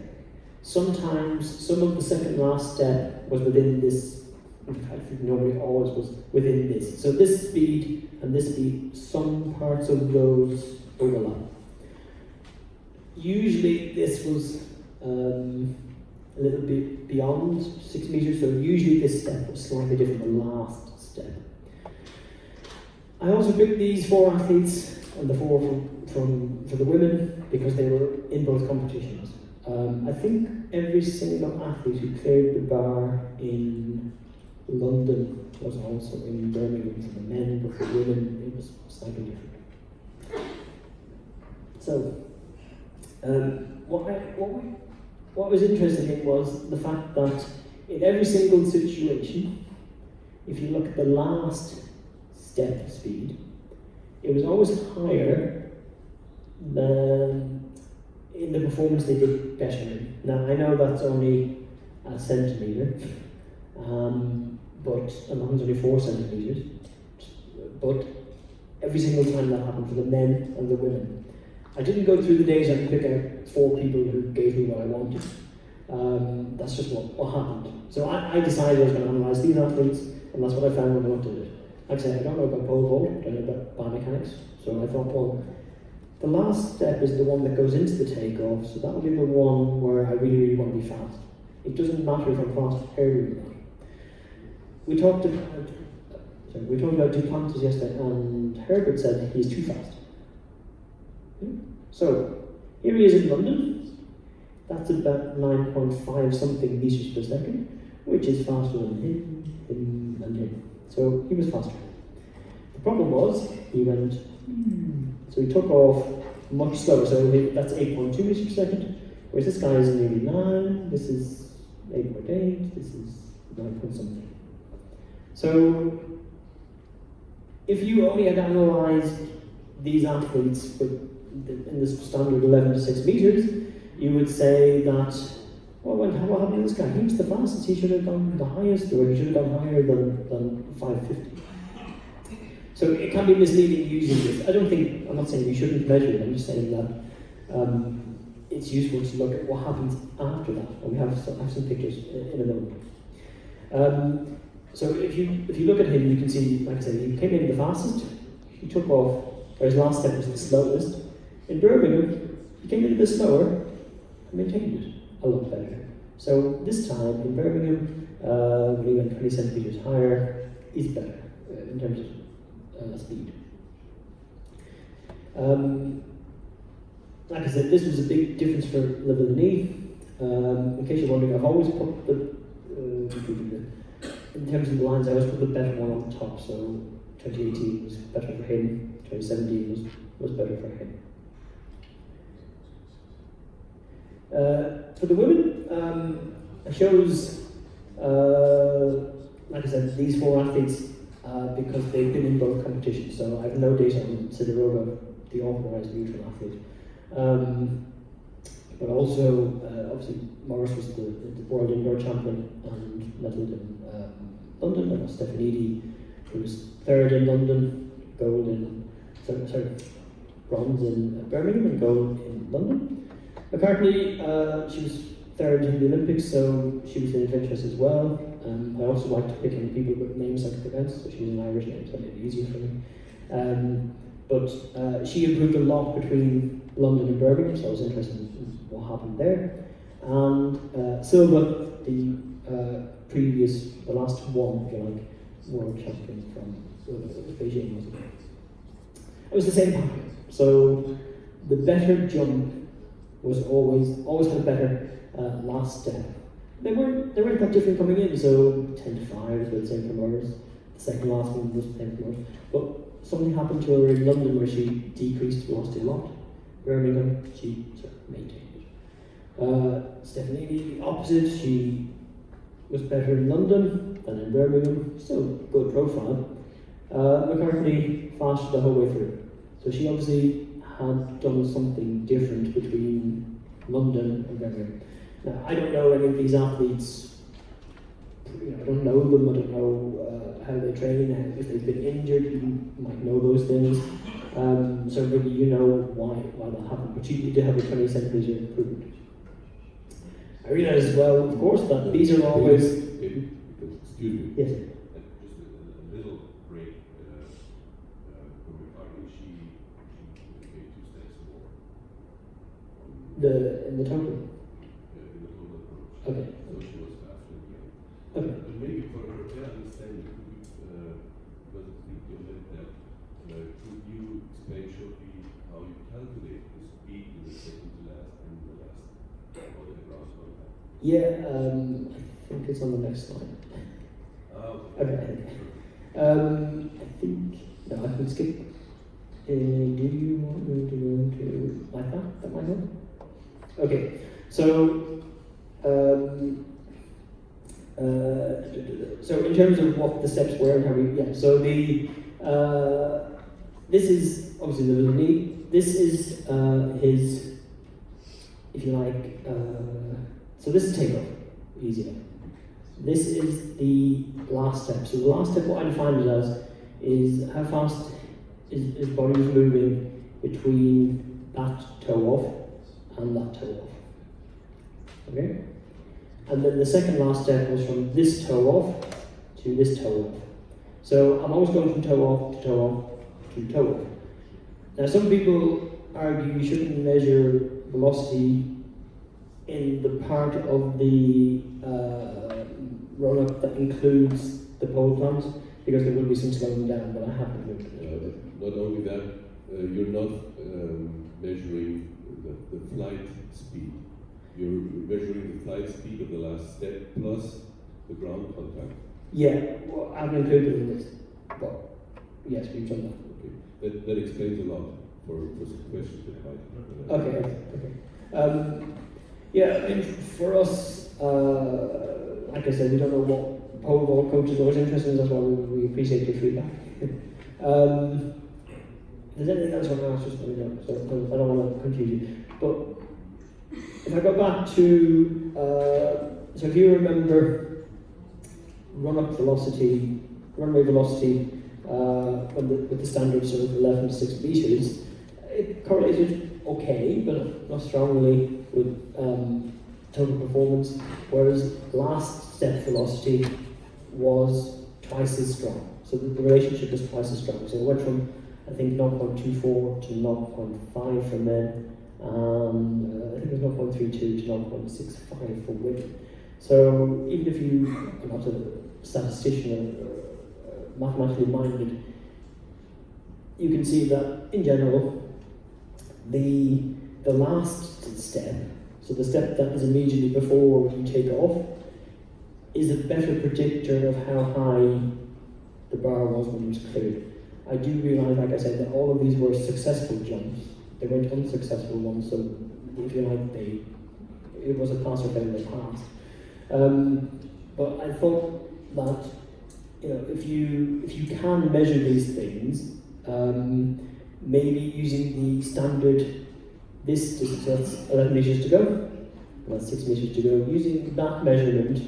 Sometimes some of the second last step was within this, in fact normally always was within this. So this speed and this speed, some parts of those overlap. Usually this was a little bit beyond 6 metres, so usually this step was slightly different than the last step. I also picked these 4 athletes and the 4 for the women because they were in both competitions. I think every single athlete who cleared the bar in London was also in Birmingham for the men, but for women it was slightly different. So, what was interesting in was the fact that in every single situation, if you look at the last step speed, it was always higher than in the performance they did better in. Now, I know that's only a centimetre, but and that was only 4 centimetres, but every single time that happened for the men and the women. I didn't go through the data and pick out 4 people who gave me what I wanted. That's just what happened. So I decided I was going to analyse these athletes, and that's what I found when I looked at it. Like I said, I don't know about pole vault, I don't know about biomechanics, so I thought, well, the last step is the one that goes into the takeoff, so that'll be the one where I really, really want to be fast. It doesn't matter if I'm fast early or not. We talked about Duplantis yesterday, and Herbert said he's too fast. So, here he is in London. That's about 9.5 something meters per second, which is faster than him, and him. So he was faster. The problem was, he went, so he took off much slower. So that's 8.2 meters per second, whereas this guy is nearly 9, this is 8.8, this is 9 point something. So if you only had analysed these athletes with in the standard 11 to 6 meters, you would say that, well, what happened to this guy? He was the fastest, he should have gone the highest, or he should have gone higher than 550. So it can be misleading using this. I'm not saying you shouldn't measure it, I'm just saying that it's useful to look at what happens after that. And we have some pictures in a moment. So if you look at him, you can see, like I said, he came in the fastest, he took off, or his last step was the slowest. In Birmingham, he came in a bit slower and maintained it a lot better. So this time in Birmingham, when he went 20 centimeters higher, he's better in terms of speed. Like I said, this was a big difference for Le Villenie. In case you're wondering, I've always put in terms of the lines, I always put the better one on top. So 2018 was better for him, 2017 was better for him. For the women, it shows, like I said, these 4 athletes because they've been in both competitions. So I have no data on Sidorova, the authorised neutral athlete. But also, obviously, Morris was the world indoor champion and medalled in London, and Stefanidi, who was 3rd in London, bronze in Birmingham and gold in London. McCartney, she was 3rd in the Olympics, so she was of interest as well. I also like to pick in people with names like the events, so she's an Irish name, so it made it easier for me. But she improved a lot between London and Birmingham, so I was interested in what happened there. And Silva, the last one, if you like, world champion from Beijing, wasn't it? It was the same pattern. So the better jump was always had a better last step. They weren't that different coming in, so 10 to 5 is what the same for Morris. The second last one was the same for Morris. But something happened to her in London where she decreased velocity a lot. Birmingham, she sort of maintained it. Stefanini, the opposite, she was better in London than in Birmingham, still good profile. McCartney faster the whole way through. So she obviously had done something different between London and Birmingham. Now, I don't know any of these athletes, I don't know them, I don't know how they train, if they've been injured, you might know those things. So maybe you know why that happened, but you need to have a 20 centimeter improvement. I realise as well, of course, that these are always... Excuse me. Yes. Just a little break from McCartney, she made 2 steps more. In the total? In the total approach. Okay. So she was faster again. Okay. But maybe for her understanding, because it's the meant that, could you explain shortly how you calculate the speed in the second to last and the last for the ground contact? Yeah, I think it's on the next slide. Okay. I think, no, I can skip. Do you want me to go into like that? That might help? Okay, so, so in terms of what the steps were and how we, so this is obviously the knee. This is his, if you like, so this is takeoff, easier. This is the last step. So the last step, what I defined it as, is how fast his body was moving between that toe off and that toe off. Okay? And then the second last step was from this toe off to this toe off. So I'm always going from toe off to toe off to toe off. Now some people argue you shouldn't measure velocity in the part of the run-up that includes the pole climb, because there will be some slowing down, but I haven't looked at it. Not only that, you're not measuring the flight speed. You're measuring the flight speed of the last step plus the ground contact. Yeah, well, I haven't included it in this, but yes, we've done that. Okay, that explains a lot for some questions that might. Okay. Yeah, I mean, for us, like I said, we don't know what pole vault coaches are always interested in, that's why we appreciate your feedback. there's anything else on that, just let me know, so I don't want to confuse you. But if I go back to, so if you remember runway velocity, with the standard sort of 11 to 6 meters, it correlated okay, but not strongly with total performance, whereas last step velocity was twice as strong. So the relationship was twice as strong. So it went from, I think, 0.24 to 0.5 from then, and I think it was 0.32 to 0.65 for WIC. So even if you are not a statistician or mathematically minded, you can see that in general, the last step, so the step that is immediately before you take off, is a better predictor of how high the bar was when it was cleared. I do realise, like I said, that all of these were successful jumps. They weren't unsuccessful ones, so if you like, it was a pass or fail, they passed. But I thought that, you know, if you can measure these things, maybe using the standard, this distance, that's 11 meters to go, that's 6 meters to go, using that measurement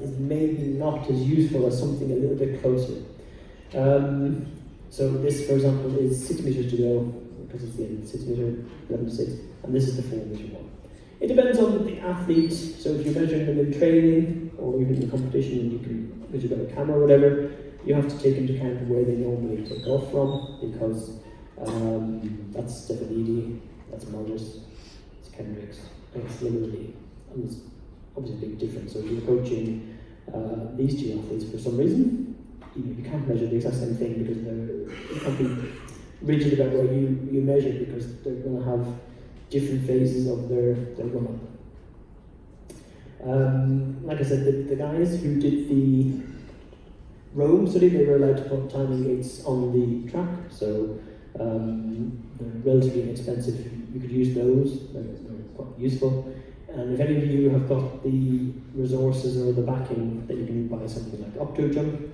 is maybe not as useful as something a little bit closer. So this, for example, is 6 meters to go, because it's the end, 6 meter, 11 to 6, and this is the 4 meter one. It depends on the athlete, so if you're measuring them in training, or even in competition, and you can measure them with a camera or whatever, you have to take into account where they normally take off from, because that's Stefanidi, that's Morris, it's Kendricks, and it's literally, and there's obviously a big difference. So if you're coaching these two athletes for some reason, you can't measure the exact same thing, because you can't be rigid about where you measure, because they're going to have different phases of their run-up. Like I said, the guys who did the Rome study, they were allowed to put timing gates on the track, so they're relatively inexpensive. You could use those, they're quite useful. And if any of you have got the resources or the backing that you can buy something like OptoJump,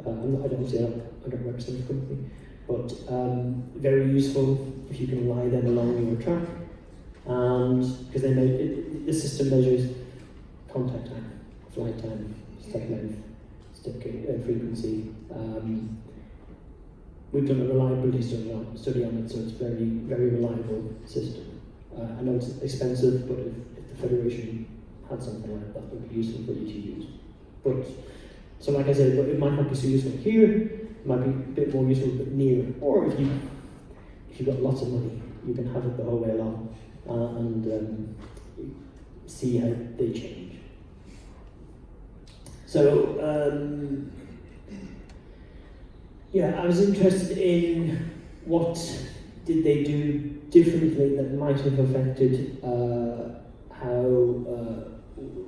I don't represent the company, but very useful if you can lie them along your track, and because the system measures contact time, flight time, step length, step frequency. We've done a reliability study on it, so it's very, very reliable system. I know it's expensive, but if the Federation had something like that, it would be useful for you to use. But, so like I said, it might not be so useful here, it might be a bit more useful but near, or if you've got lots of money, you can have it the whole way along and see how they change. So, yeah, I was interested in what did they do differently that might have affected how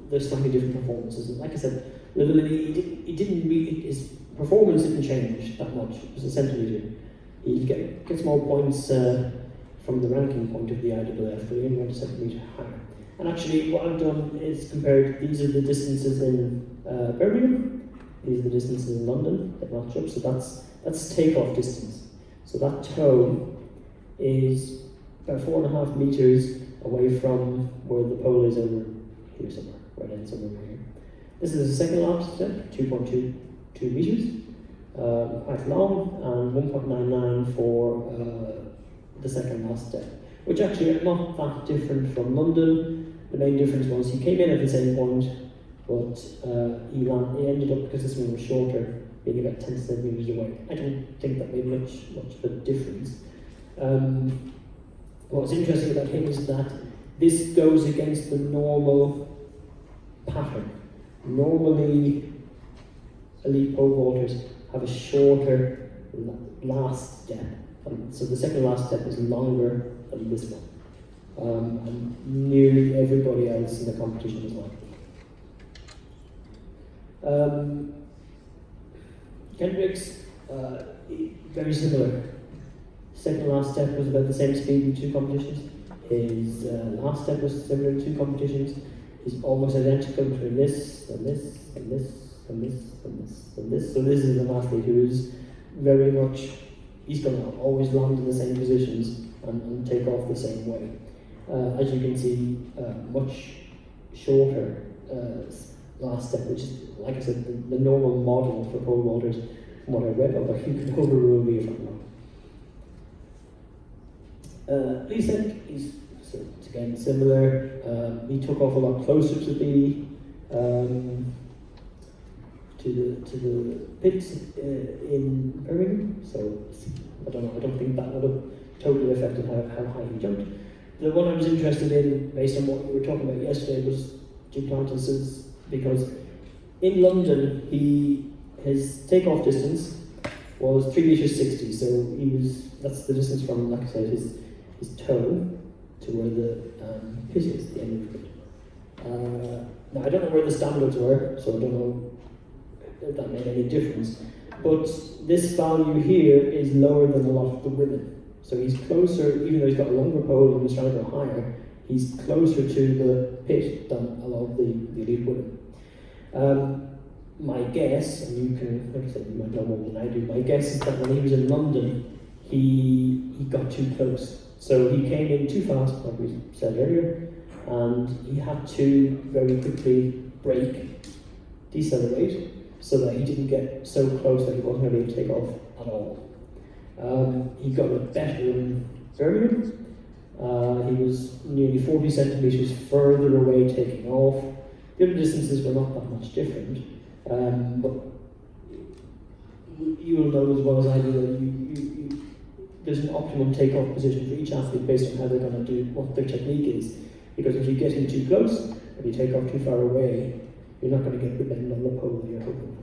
the slightly different performances. And like I said, his performance didn't change that much. It was a centimetre. He gets more points from the ranking point of the IAAF, but he only went a centimetre higher. And actually, what I've done is compared, these are the distances in Birmingham, these are the distances in London, they're not up, so that's takeoff distance. So that toe is about 4.5 meters away from where the pole is, over here somewhere, right in somewhere here. This is the second lap step, 2.22 meters, quite long, and 1.99 for the second last step, which actually are not that different from London. The main difference was he came in at the same point, but he ended up, because this one was shorter, being about 10 centimeters away. I don't think that made much of a difference. What's interesting about him is that this goes against the normal pattern. Normally, elite pole vaulters have a shorter last step. So the second last step is longer than this one. And nearly everybody else in the competition is like that. Kendricks, very similar. Second last step was about the same speed in 2 competitions. His last step was similar in 2 competitions. He's almost identical between this and this and this and this and this and this. So this is an athlete who is very much he's going to always land in the same positions and take off the same way. As you can see, much shorter last step, which is, like I said, the normal model for pole vaulters from what I read, although you can overrule me if I'm wrong. Lee said so it's again similar. He took off a lot closer to the pit in Birmingham, so I don't think that would have totally affected how high he jumped. The one I was interested in, based on what we were talking about yesterday, was Duplantis's, because in London his takeoff distance was 3 meters 60, so that's the distance from, like I said, his toe to where the pit is, the end of the pit. Now I don't know where the standards were, so I don't know if that made any difference, but this value here is lower than a lot of the women. So he's closer, even though he's got a longer pole and he's trying to go higher, he's closer to the pit than a lot of the elite women. My guess, and you can, like I said, you might know more than I do, my guess is that when he was in London, he got too close. So he came in too fast, like we said earlier, and he had to very quickly brake, decelerate, so that he didn't get so close that he wasn't going to be able to take off at all. He got it better in Birmingham. He was nearly 40 centimetres further away taking off. The other distances were not that much different, but you will know as well as I do that there's an optimum takeoff position for each athlete based on how they're going to do, what their technique is. Because if you get in too close, if you take off too far away, you're not going to get the bend on the pole that you're hoping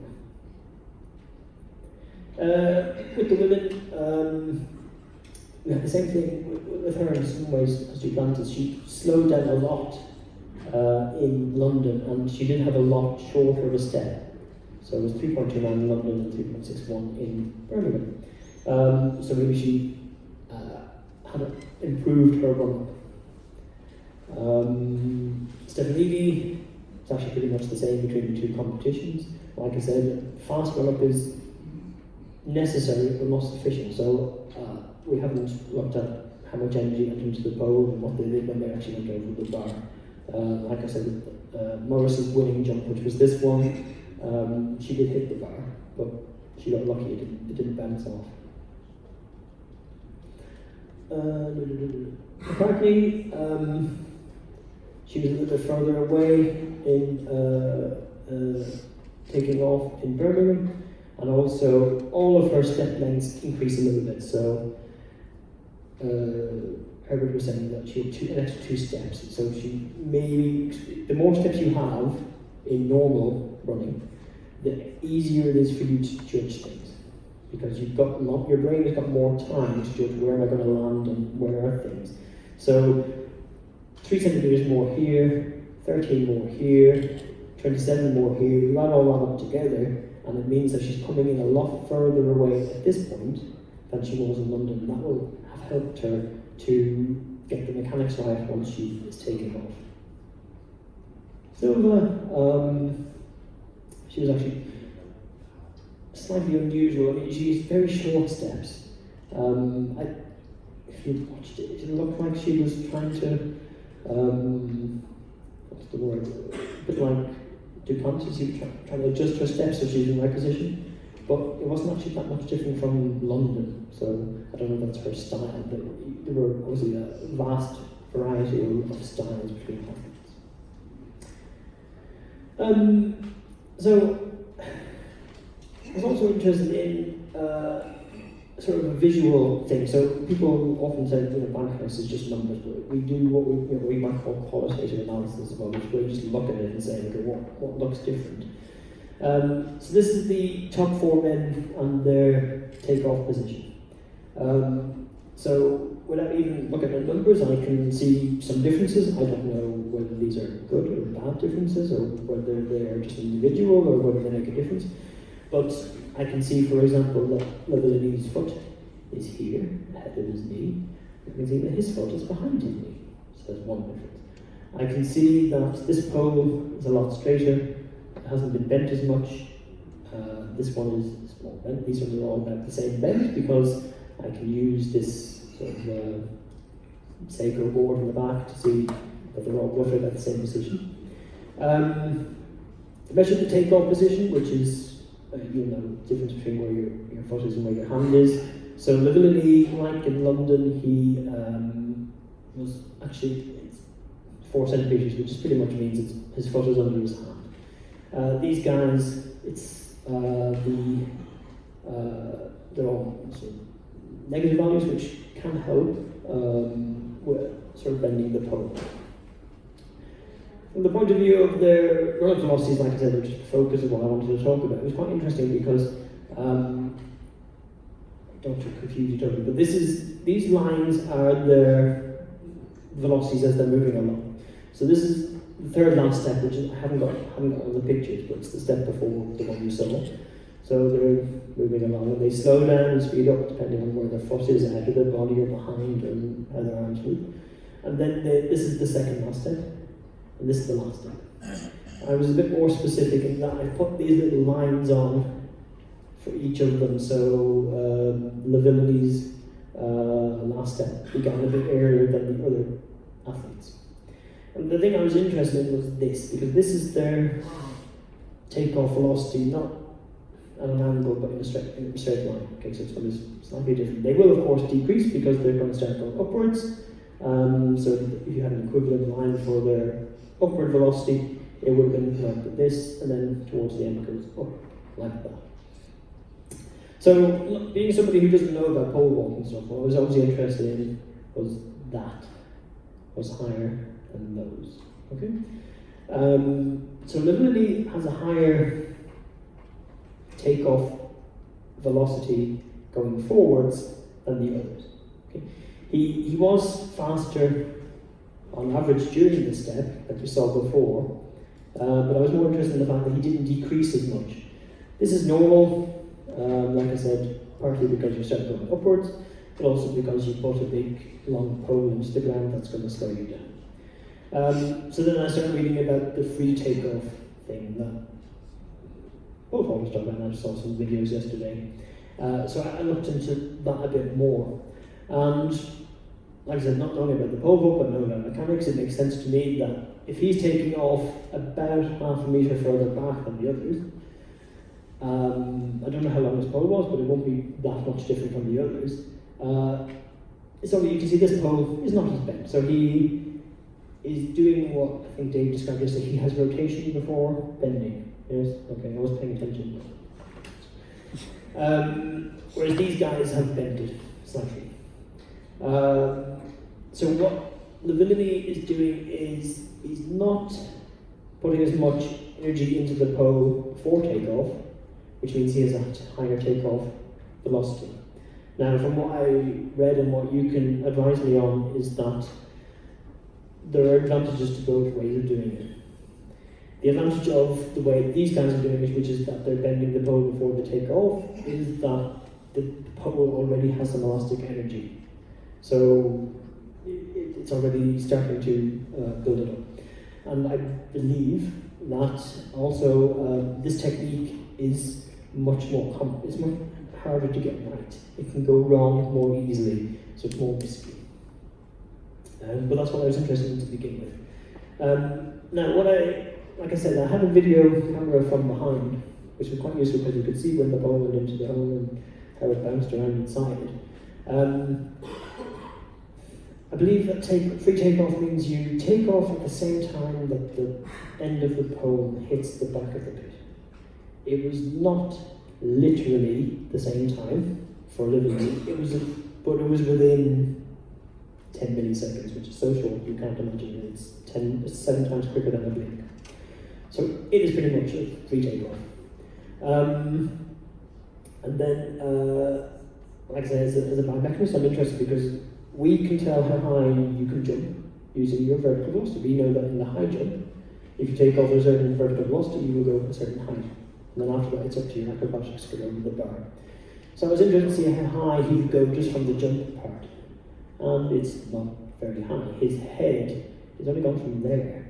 for. With the women, we had the same thing with her in some ways as Duplantis. She slowed down a lot in London, and she did have a lot shorter of a step. So it was 3.29 in London and 3.61 in Birmingham. So maybe she had improved her run-up. Stefanidi, it's actually pretty much the same between the two competitions. Like I said, fast run-up is necessary but not sufficient. So we haven't looked at how much energy went into the pole and what they did when they actually went over the bar. Like I said, Morris's winning jump, which was this one, she did hit the bar, but she got lucky, it didn't bounce off. McCartney, she was a little bit further away in taking off in Birmingham, and also all of her step lengths increased a little bit. So Herbert was saying that she had an extra 2 steps. So she maybe, the more steps you have in normal running, the easier it is for you to judge things, because you've got your brain has got more time to judge where am I going to land and where are things. So 3 centimeters more here, 13 more here, 27 more here. You add all that up together, and it means that she's coming in a lot further away at this point than she was in London. That will have helped her to get the mechanics right once she is taking off. Silva, she was actually slightly unusual. I mean, she's very short steps. If you watched it, it looked like she was trying to, what's the word? A bit like Duplantis, she was trying to adjust her steps so she's in the right position. But it wasn't actually that much different from London, so I don't know if that's her style, but there were obviously a vast variety of styles between athletes. So I was also interested in sort of a visual thing. So people often say, Bankhouse is just numbers, but we do what we might call qualitative analysis as well, which we just look at it and say, okay, what looks different. So this is the top 4 men and their takeoff position. So without even looking at numbers, I can see some differences. I don't know whether these are good or bad differences, or whether they're just individual, or whether they make a difference. But I can see, for example, that Levelini's foot is here, ahead of his knee. I can see that his foot is behind his knee. So there's one difference. I can see that this pole is a lot straighter. It hasn't been bent as much. This one is more bent. These ones are all about the same bend, because I can use this sort of sacral board in the back to see that they're all roughly at the same position. Measure the takeoff position, which is the difference between where your foot is and where your hand is. So Livillini, like in London, he was actually 4 centimeters, which just pretty much means his foot is under his hand. These guys, they're all sort of negative values, which can help with sort of bending the pole. From the point of view of their relative velocities, like I said, which is the focus of what I wanted to talk about, it was quite interesting because don't confuse each other, but these lines are their velocities as they're moving along. So this is the third last step, which is, I haven't got all the pictures, but it's the step before the one you saw. So they're moving along and they slow down and speed up depending on where their foot is ahead of their body or behind, and how their arms move. And then this is the second last step, and this is the last step. I was a bit more specific in that I put these little lines on for each of them. So Livillini's last step began a bit earlier than the other athletes. And the thing I was interested in was this, because this is their takeoff velocity, not at an angle, but in a straight line. Okay, so it's going to be slightly different. They will, of course, decrease because they're going to start going upwards. So if you had an equivalent line for their upward velocity, it would have been like this, and then towards the end goes up like that. So, being somebody who doesn't know about pole vault and stuff, what I was always interested in was that was higher than those. Okay. So Livillini has a higher takeoff velocity going forwards than the others. Okay. He was faster on average during the step, like we saw before, but I was more interested in the fact that he didn't decrease as much. This is normal, like I said, partly because you start going upwards, but also because you put a big long pole into the ground that's going to slow you down. So then I started reading about the free takeoff thing that both of us talked about, and I just saw some videos yesterday. So I looked into that a bit more. And like I said, not knowing about the pole vault, but knowing about mechanics, it makes sense to me that if he's taking off about half a metre further back than the others, I don't know how long his pole was, but it won't be that much different from the others. So you can see this pole is not as bent. So he is doing what I think Dave described yesterday. He has rotation before bending. Yes? Okay, I was paying attention. Whereas these guys have bended slightly. So what Livillini is doing is he's not putting as much energy into the pole before takeoff, which means he has a higher takeoff velocity. Now, from what I read and what you can advise me on is that there are advantages to both ways of doing it. The advantage of the way these guys are doing it, which is that they're bending the pole before they take off, is that the pole already has some elastic energy. So it's already starting to build it up. And I believe that also this technique is much harder to get right. It can go wrong more easily, so it's more risky. But that's what I was interested in to begin with. Now, like I said, I had a video camera from behind, which was quite useful because you could see when the ball went into the hole and how it bounced around inside it. I believe that free takeoff means you take off at the same time that the end of the pole hits the back of the pit. It was not literally the same time for Livillini, but it was within 10 milliseconds, which is so short you can't imagine it. It's 7 times quicker than a blink. So it is pretty much a free takeoff. And then, like I said, as a biomechanist, I'm interested because we can tell how high you can jump using your vertical velocity. We know that in the high jump, if you take off a certain vertical velocity, you will go a certain height. And then after that, it's up to your acrobatics to go over the bar. So I was interested to see how high he would go just from the jump part. And it's not very high. His head is only gone from there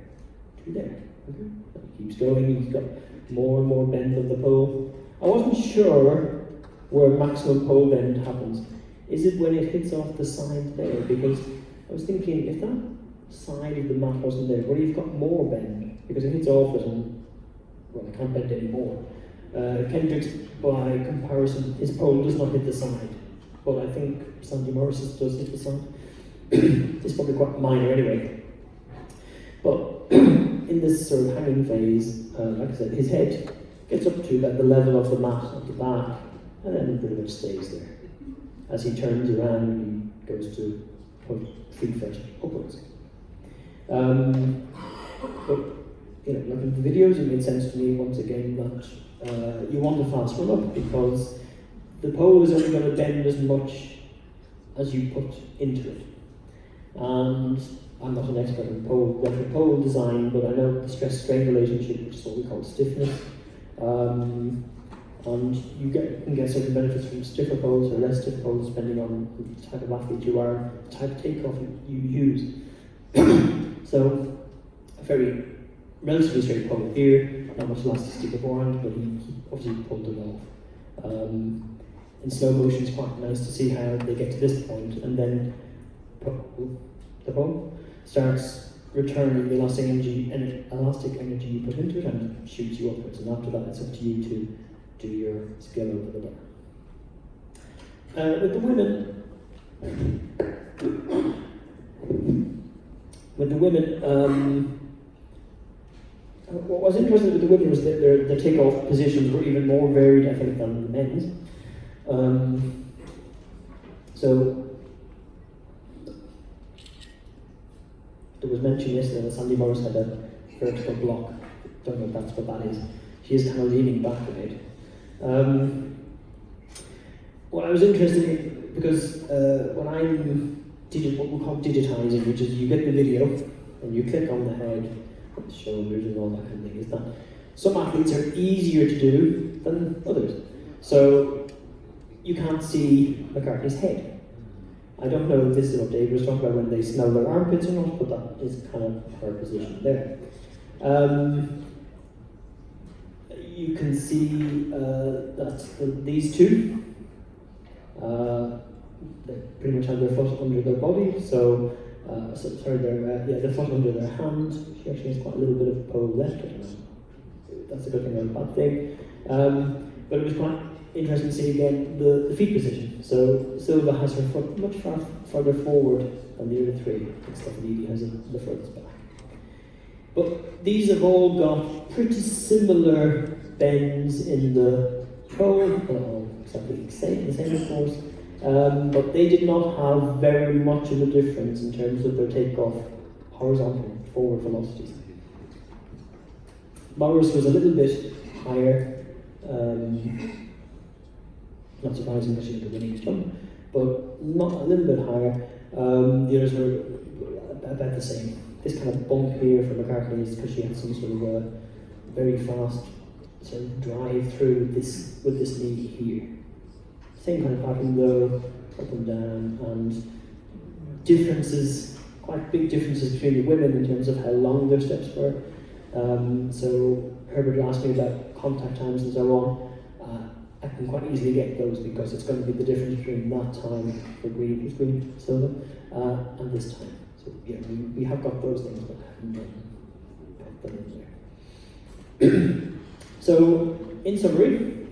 to there. Okay. He keeps going, he's got more and more bend of the pole. I wasn't sure where maximum pole bend happens. Is it when it hits off the side there? Because I was thinking, if that side of the mat wasn't there, well, you've got more bend, because it hits off it and, well, it can't bend anymore. Kendrick's, by comparison, his pole does not hit the side, but I think Sandy Morris's does hit the side. It's probably quite minor anyway. But in this sort of hanging phase, like I said, his head gets up to about the level of the mat at the back, and then pretty much stays there. As he turns around, he goes to put feet first upwards. But you know, looking at the videos, it made sense to me once again that you want a fast run up, because the pole is only going to bend as much as you put into it. And I'm not an expert in pole design, but I know the stress-strain relationship, which is what we call stiffness. And you can get certain benefits from stiffer poles or less stiff poles, depending on the type of athlete you are, the type of takeoff you use. So, a very relatively straight pole here, not much elasticity beforehand, but he obviously pulled it off. In slow motion, it's quite nice to see how they get to this point, and then the pole starts returning the elastic energy you put into it and shoots you upwards, and after that it's up to you to do your skill over the bar. With the women, what was interesting with the women was that their takeoff positions were even more varied, I think, than the men's. So there was mention yesterday that Sandy Morris had a vertical block. Don't know if that's what that is. She is kind of leaning back a bit. What I was interested in, because when I'm what we call digitizing, which is you get the video and you click on the head, the shoulders and all that kind of thing, is that some athletes are easier to do than others. So you can't see McCartney's head. I don't know if this is what Dave was talking about when they smell their armpits or not, but that is kind of her position there. You can see that these two, they pretty much have their foot under their body, so their foot under their hand. She actually has quite a little bit of pole left. I don't know. That's a good thing or a bad thing. But it was quite interesting to see again the feet position. So Silva has her foot much further forward than the other three, except Edie has it the furthest back. But these have all got pretty similar bends in the pole, not exactly the same of course, but they did not have very much of a difference in terms of their takeoff horizontal forward velocities. Morris was a little bit higher, not surprising because she had the winning jump, but not a little bit higher. The others were about the same. This kind of bump here for McCartney is because she had some sort of a very fast sort of drive through with this knee here. Same kind of pattern though, up and down, and differences, quite big differences between the women in terms of how long their steps were. So Herbert asked me about contact times and so on. I can quite easily get those because it's going to be the difference between that time for green silver and this time. So yeah, we have got those things, but I haven't put them in there. So in summary,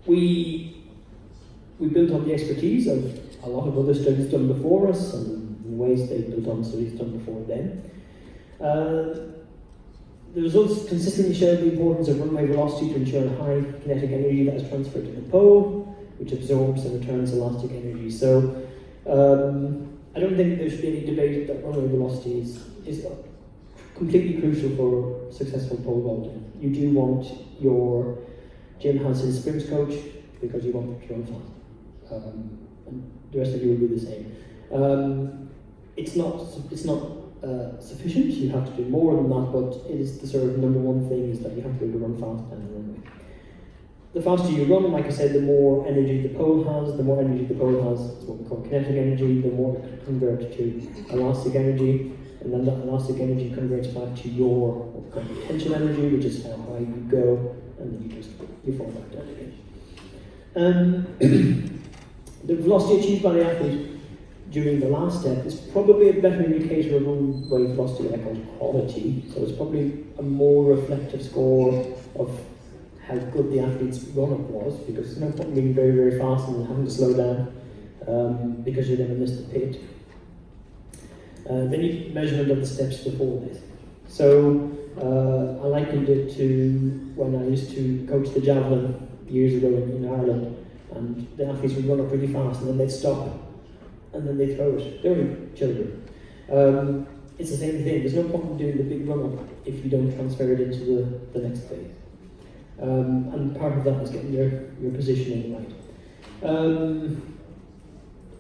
we built on the expertise of a lot of other studies done before us and the ways they built on studies done before them. The results consistently showed the importance of runway velocity to ensure high kinetic energy that is transferred to the pole, which absorbs and returns elastic energy. So I don't think there should be any debate that runway velocity is completely crucial for successful pole vaulting. You do want Jim has his sprints coach because you want them to run fast. And the rest of you will do the same. It's not sufficient, you have to do more than that, but it is the sort of number one thing is that you have to be able to run fast down the runway. The faster you run, like I said, the more energy the pole has. The more energy the pole has is what we call kinetic energy, the more it can convert to elastic energy, and then that elastic energy converts back to your what we call potential energy, which is how high you go, and then you fall back down again. The velocity achieved by the athlete during the last step is probably a better indicator of run-way velocity, what I call quality. So it's probably a more reflective score of how good the athlete's run-up was, because there's no point being very, very fast and having to slow down because you're going to miss the pit. Then you measurement of the steps before this. So I likened it to when I used to coach the javelin years ago in Ireland, and the athletes would run up really fast and then they'd stop and then they'd throw it. They were children. It's the same thing. There's no point in doing the big run-up if you don't transfer it into the next phase. And part of that is getting your positioning right.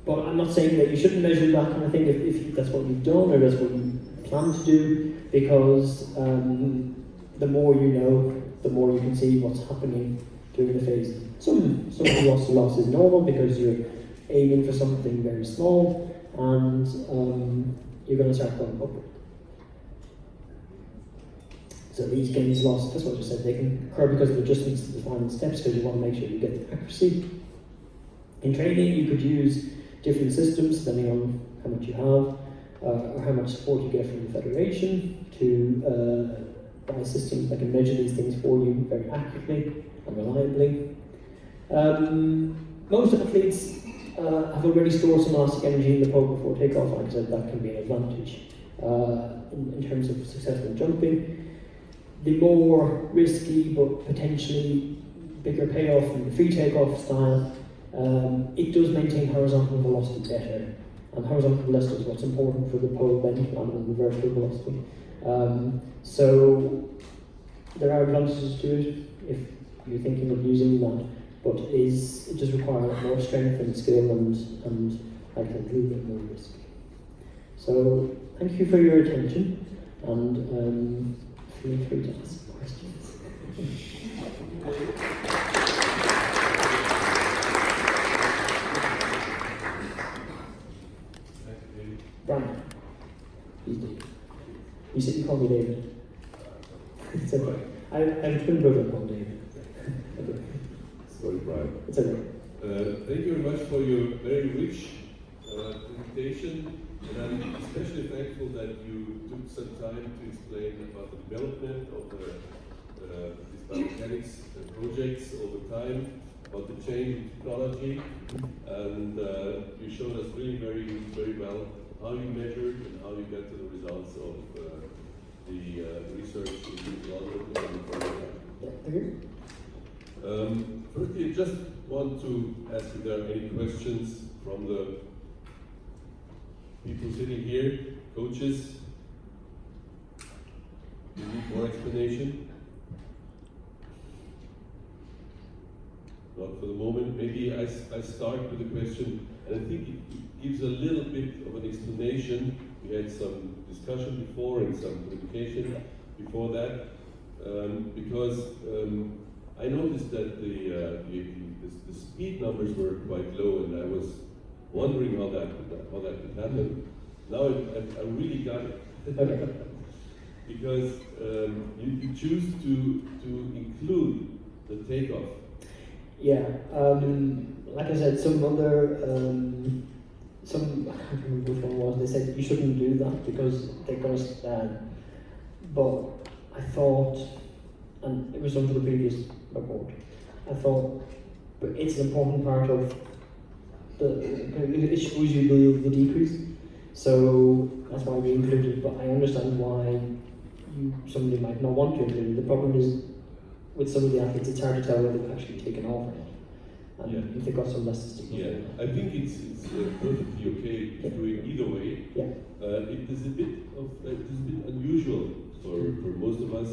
But I'm not saying that you shouldn't measure that kind of thing if that's what you've done or that's what you plan to do, because the more you know, the more you can see what's happening during the phase. Some loss to loss is normal because you're aiming for something very small and you're going to start going upward. So these gains loss, that's what I just said, they can occur because of adjustments to the final steps, because you want to make sure you get the accuracy. In training, you could use different systems depending on how much you have or how much support you get from the federation to buy systems that can measure these things for you very accurately and reliably. Most athletes have already stored some elastic energy in the pole before takeoff. Like I said, that can be an advantage in terms of successful jumping. The more risky but potentially bigger payoff in the free takeoff style, it does maintain horizontal velocity better. And horizontal velocity is what's important for the pole bend rather than the vertical velocity. So there are advantages to it if you're thinking of using that, but it does require more strength and skill and I think a little bit more risk. So thank you for your attention, and feel free to ask questions. Brian. He's David. You said you called me David. It's okay. I have a twin brother called David. Okay. Sorry, Brian. It's okay. Thank you very much for your very rich presentation, and I'm especially thankful that you took some time to explain about the development of these biomechanics projects over time, about the change in technology, and you showed us really very, very well how you measured and how you got to the results of the research in London. Firstly, I just want to ask if there are any questions from the people sitting here, coaches. Do you need more explanation? Not for the moment. Maybe I start with a question, and I think it gives a little bit of an explanation. We had some discussion before and some communication before that, because I noticed that the speed numbers were quite low, and I was wondering how that could happen. Now I really got it. Because you choose to include the takeoff. Yeah, like I said, some other, I can't remember which one it was, they said you shouldn't do that because they're going to stand. But I thought, and it was done for the previous report, I thought, but it's an important part of it shows you the decrease. So that's why we included it, but I understand why somebody might not want to include it. The problem is, with some of the athletes, it's hard to tell whether they've actually taken off or not. And if they've got some less to Yeah, I think it's perfectly okay to do it either way. Yeah. It is a bit unusual for most of us,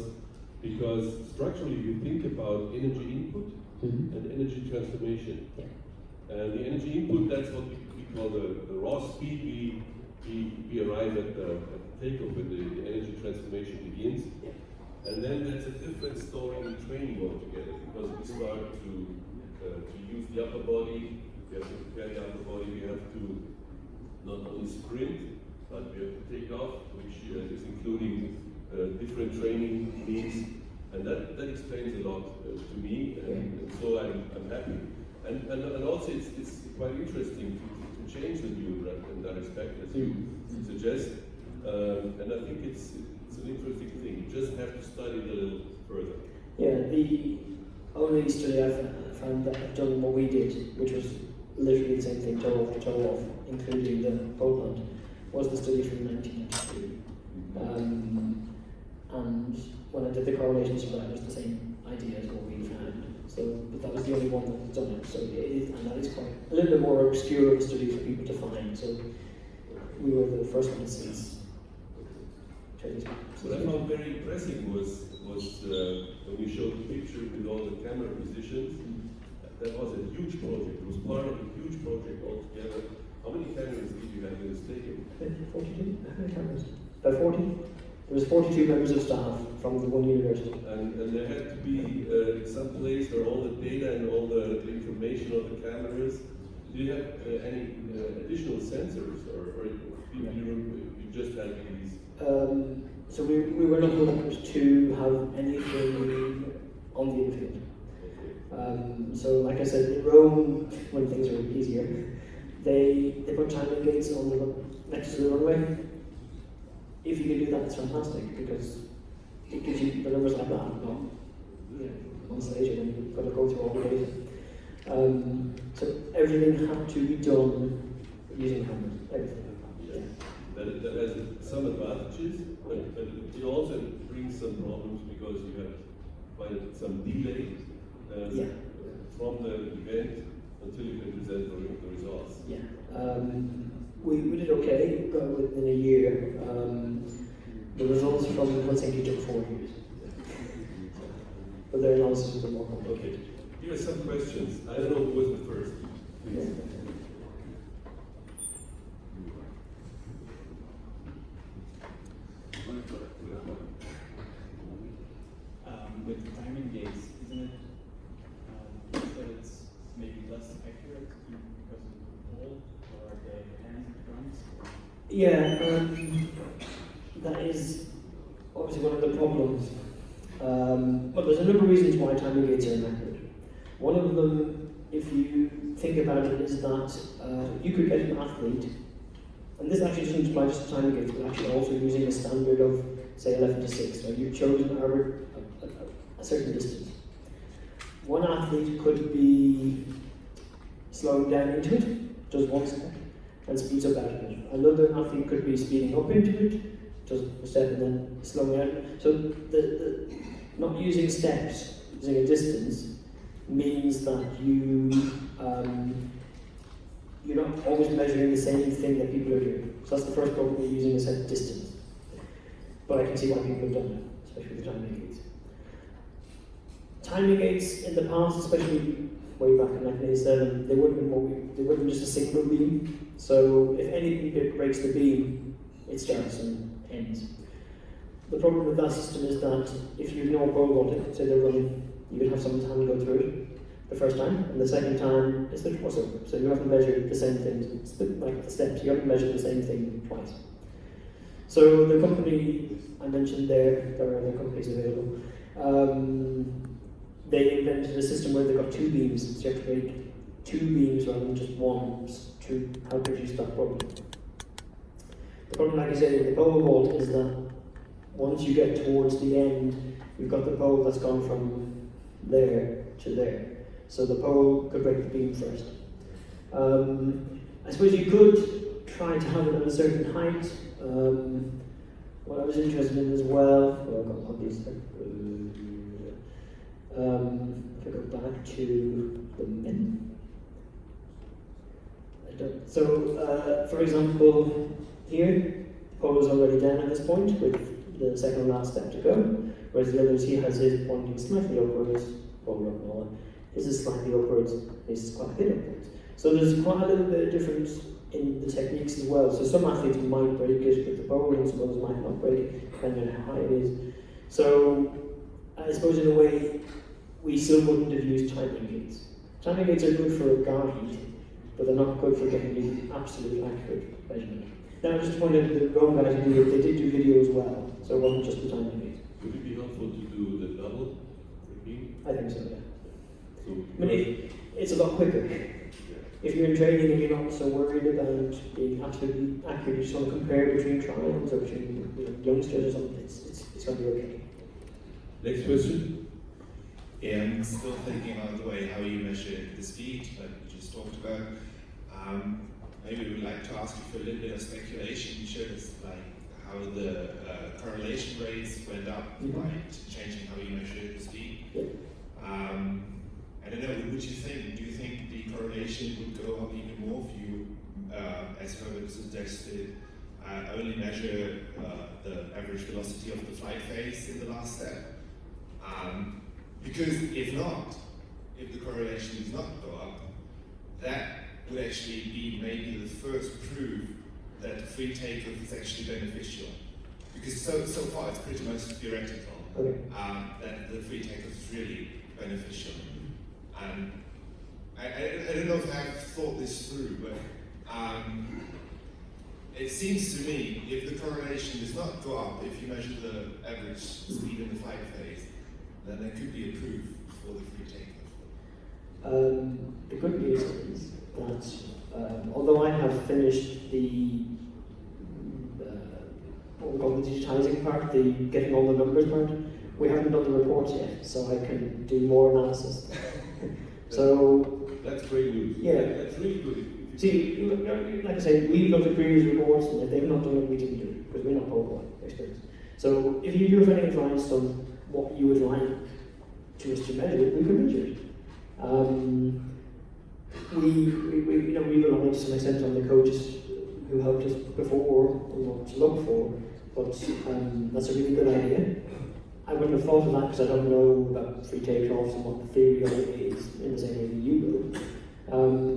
because structurally you think about energy input and energy transformation. Yeah. And the energy input, that's what we call the raw speed we arrive at the takeoff when the energy transformation begins. Yeah. And then that's a different story in training altogether, because we start to use the upper body, we have to prepare the upper body, we have to not only sprint, but we have to take off, which is including different training means, and that explains a lot to me, and so I'm happy And also it's quite interesting to change the view in that respect, as you suggest. And I think it's an interesting thing. You just have to study it a little further. Yeah, the only study I've found that I've done what we did, which was literally the same thing, toe off to toe off, including the pole plant, was the study from 1993. And when I did the correlations for that, it was the same idea as what we found. So, but that was the only one that's done it. So it is, and that is quite a little bit more obscure of a study for people to find. So we were the first ones since. What I found very impressive was when you showed the picture with all the camera positions. That was a huge project. It was part of a huge project altogether. How many cameras did you have in the stadium? 42. How many cameras? About 40. There was 42 members of staff from the one university. And there had to be some place where all the data and all the information of the cameras. Do you have any additional sensors, or you just had these? So we were not able to have anything on the infield. So like I said, in Rome, when things are easier, they put timing gates on the next to the runway. If you can do that, it's fantastic because it gives you the numbers like that. Not, months later, then you've got to go through all the data. So everything had to be done using cameras. Everything. Yeah. That has some advantages, but it also brings some problems because you have quite some delay from the event until you can present the results. Yeah. We did okay, got within a year. The results from Helsinki took 4 years. But their analysis was more complicated. Okay. Here are some questions. I don't know who was the first. Please. With timing gates, isn't it that it's maybe less accurate because of the ball or the hand drums? Yeah, that is obviously one of the problems. But there's a number of reasons why timing gates are inaccurate. One of them, if you think about it, is that you could get an athlete, and this actually doesn't apply just to timing gates, but actually also using a standard of, say, 11 to 6. Right? You've chosen a certain distance. One athlete could be slowing down into it, does one step, and speeds up out of it. Another athlete could be speeding up into it, does a step and then slowing out. So the not using steps, using a distance, means that you're not always measuring the same thing that people are doing. So that's the first problem with using a set distance. But I can see why people have done it, especially with the timing gates. Timing gates in the past, especially way back in 1987, they would have been just a single beam. So if any bit breaks the beam, it starts and ends. The problem with that system is that if you ignore pole vaulting, say they're running, you would have someone's hand go through it the first time, and the second time it's the crossover. So you have to measure the same thing, it's like the steps, you have to measure the same thing twice. So the company I mentioned there are other companies available, they invented a system where they've got 2 beams, so you have to break 2 beams rather than just one to help reduce that problem. The problem, like I said, in the pole vault is that once you get towards the end, you've got the pole that's gone from there to there. So the pole could break the beam first. I suppose you could try to have it at a certain height. What I was interested in as well, I've got all these there. If I go back to the men. So, for example, here, the pole is already down at this point with the second and last step to go, whereas the others, he has his pointing slightly upwards, pole up and all that. His is slightly upwards, his is quite a bit upwards. So there's quite a little bit of difference in the techniques as well. So some athletes might break it with the pole and some others might not break it, depending on how high it is. So I suppose in a way, we still wouldn't have used timing gates. Timing gates are good for a guide, but they're not good for getting the absolute accurate measurement. Now, just to point out, the Rome guys who do it, they did do video as well, so it wasn't just the timing gate. Would it be helpful to do the double beam? I think so, yeah. So, I mean, it's a lot quicker. If you're in training and you're not so worried about being absolutely accurate, you just want to compare between trials or between youngsters or something, it's going to be okay. Next question. I'm still thinking about the way how you measure the speed that we just talked about. Maybe we would like to ask you for a little bit of speculation. You showed us like how the correlation rates went up by changing how you measure the speed. Yeah. I don't know, what would you think? Do you think the correlation would go up even more if you, as Herbert suggested, only measure the average velocity of the flight phase in the last step? Because if not, if the correlation does not go up, that would actually be maybe the first proof that free takeoff is actually beneficial. Because so far it's pretty much theoretical, Okay. that the free takeoff is really beneficial. I don't know if I've thought this through, but it seems to me if the correlation does not go up, if you measure the average speed in the flight phase, then there could be a proof for the free takeoff. The good news is that although I have finished the what we call the digitizing part, the getting all the numbers part, we haven't done the reports yet, so I can do more analysis. So That's great news. Yeah. That's really good. see, like I say, we've looked at previous reports, and if they've not done it, we didn't do it because we're not pole experts. So if you do have any advice on what you would like to us to measure, we can measure it. We rely to some extent on the coaches who helped us before on what to look for, but that's a really good idea. I wouldn't have thought of that because I don't know about free takeoffs and what the theory of it is in the same way that you will.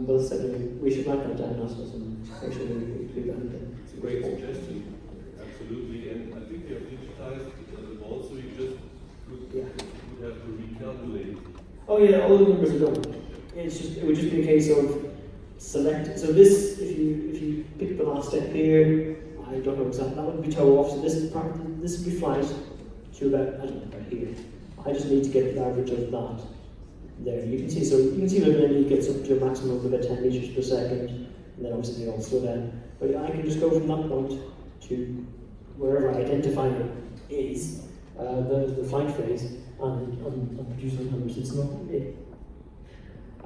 But certainly we should write that down ourselves and make sure that we include that in the It's a great suggestion. Absolutely. And I think you have digitized the ball, so you just would have to recalculate. Oh yeah, all the numbers are done. It would just be a case of select. So this, if you pick the last step here, I don't know exactly. That would be toe off. So this would be flight to about about here. I just need to get the average of that there. You can see. So you can see that it gets up to a maximum of about 10 meters per second, and then obviously they all slow down. But I can just go from that point to wherever I identify it is the flight phase and produce those numbers. It's not.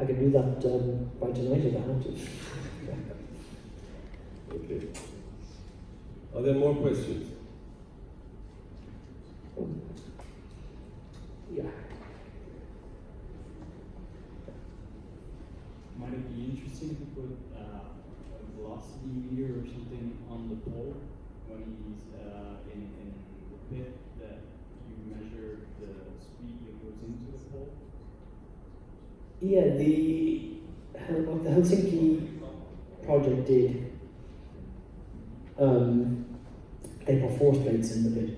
I can do that by tonight if I have to. Okay. Are there more questions? Yeah. Might it be interesting to put a velocity meter or something on the pole when he's in the pit, that you measure the speed that goes into the pole? Yeah, what the Helsinki project did, they put force plates in the pit.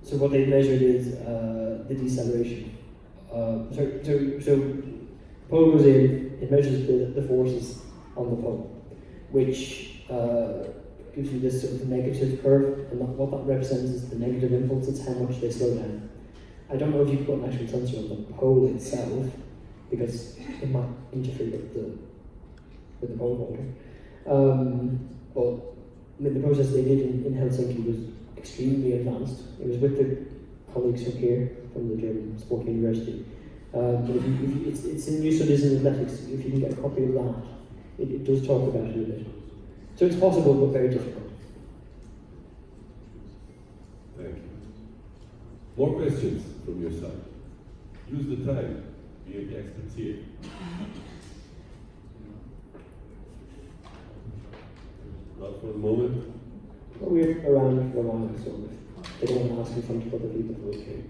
So what they measured is the deceleration. So pole goes in, it measures the forces on the pole, which gives you this sort of negative curve, and what that represents is the negative impulse. It's how much they slow down. I don't know if you can put an actual sensor on the pole itself, because it might interfere with the pole vaulter. But the process they did in Helsinki was extremely advanced. It was with the colleagues from here, from the German Sport University. But it's in new studies in athletics. If you can get a copy of that, it does talk about it a bit. So it's possible, but very difficult. Thank you. More questions from your side? Use the time. We have the experts here. Not for the moment. But we're around for a while, so they don't want to ask in front of other people. Okay.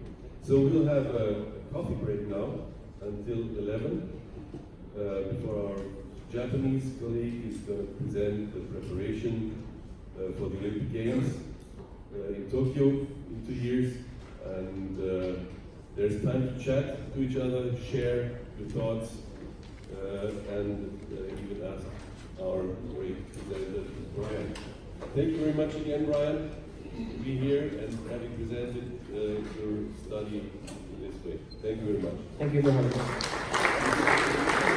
So we'll have a coffee break now until 11. Before our Japanese colleague is going to present the preparation for the Olympic Games in Tokyo in 2 years. And there's time to chat to each other, share your thoughts, and even ask our great presenter, Brian. Thank you very much again, Brian, to be here and having presented your study this way. Thank you very much. Thank you for having us.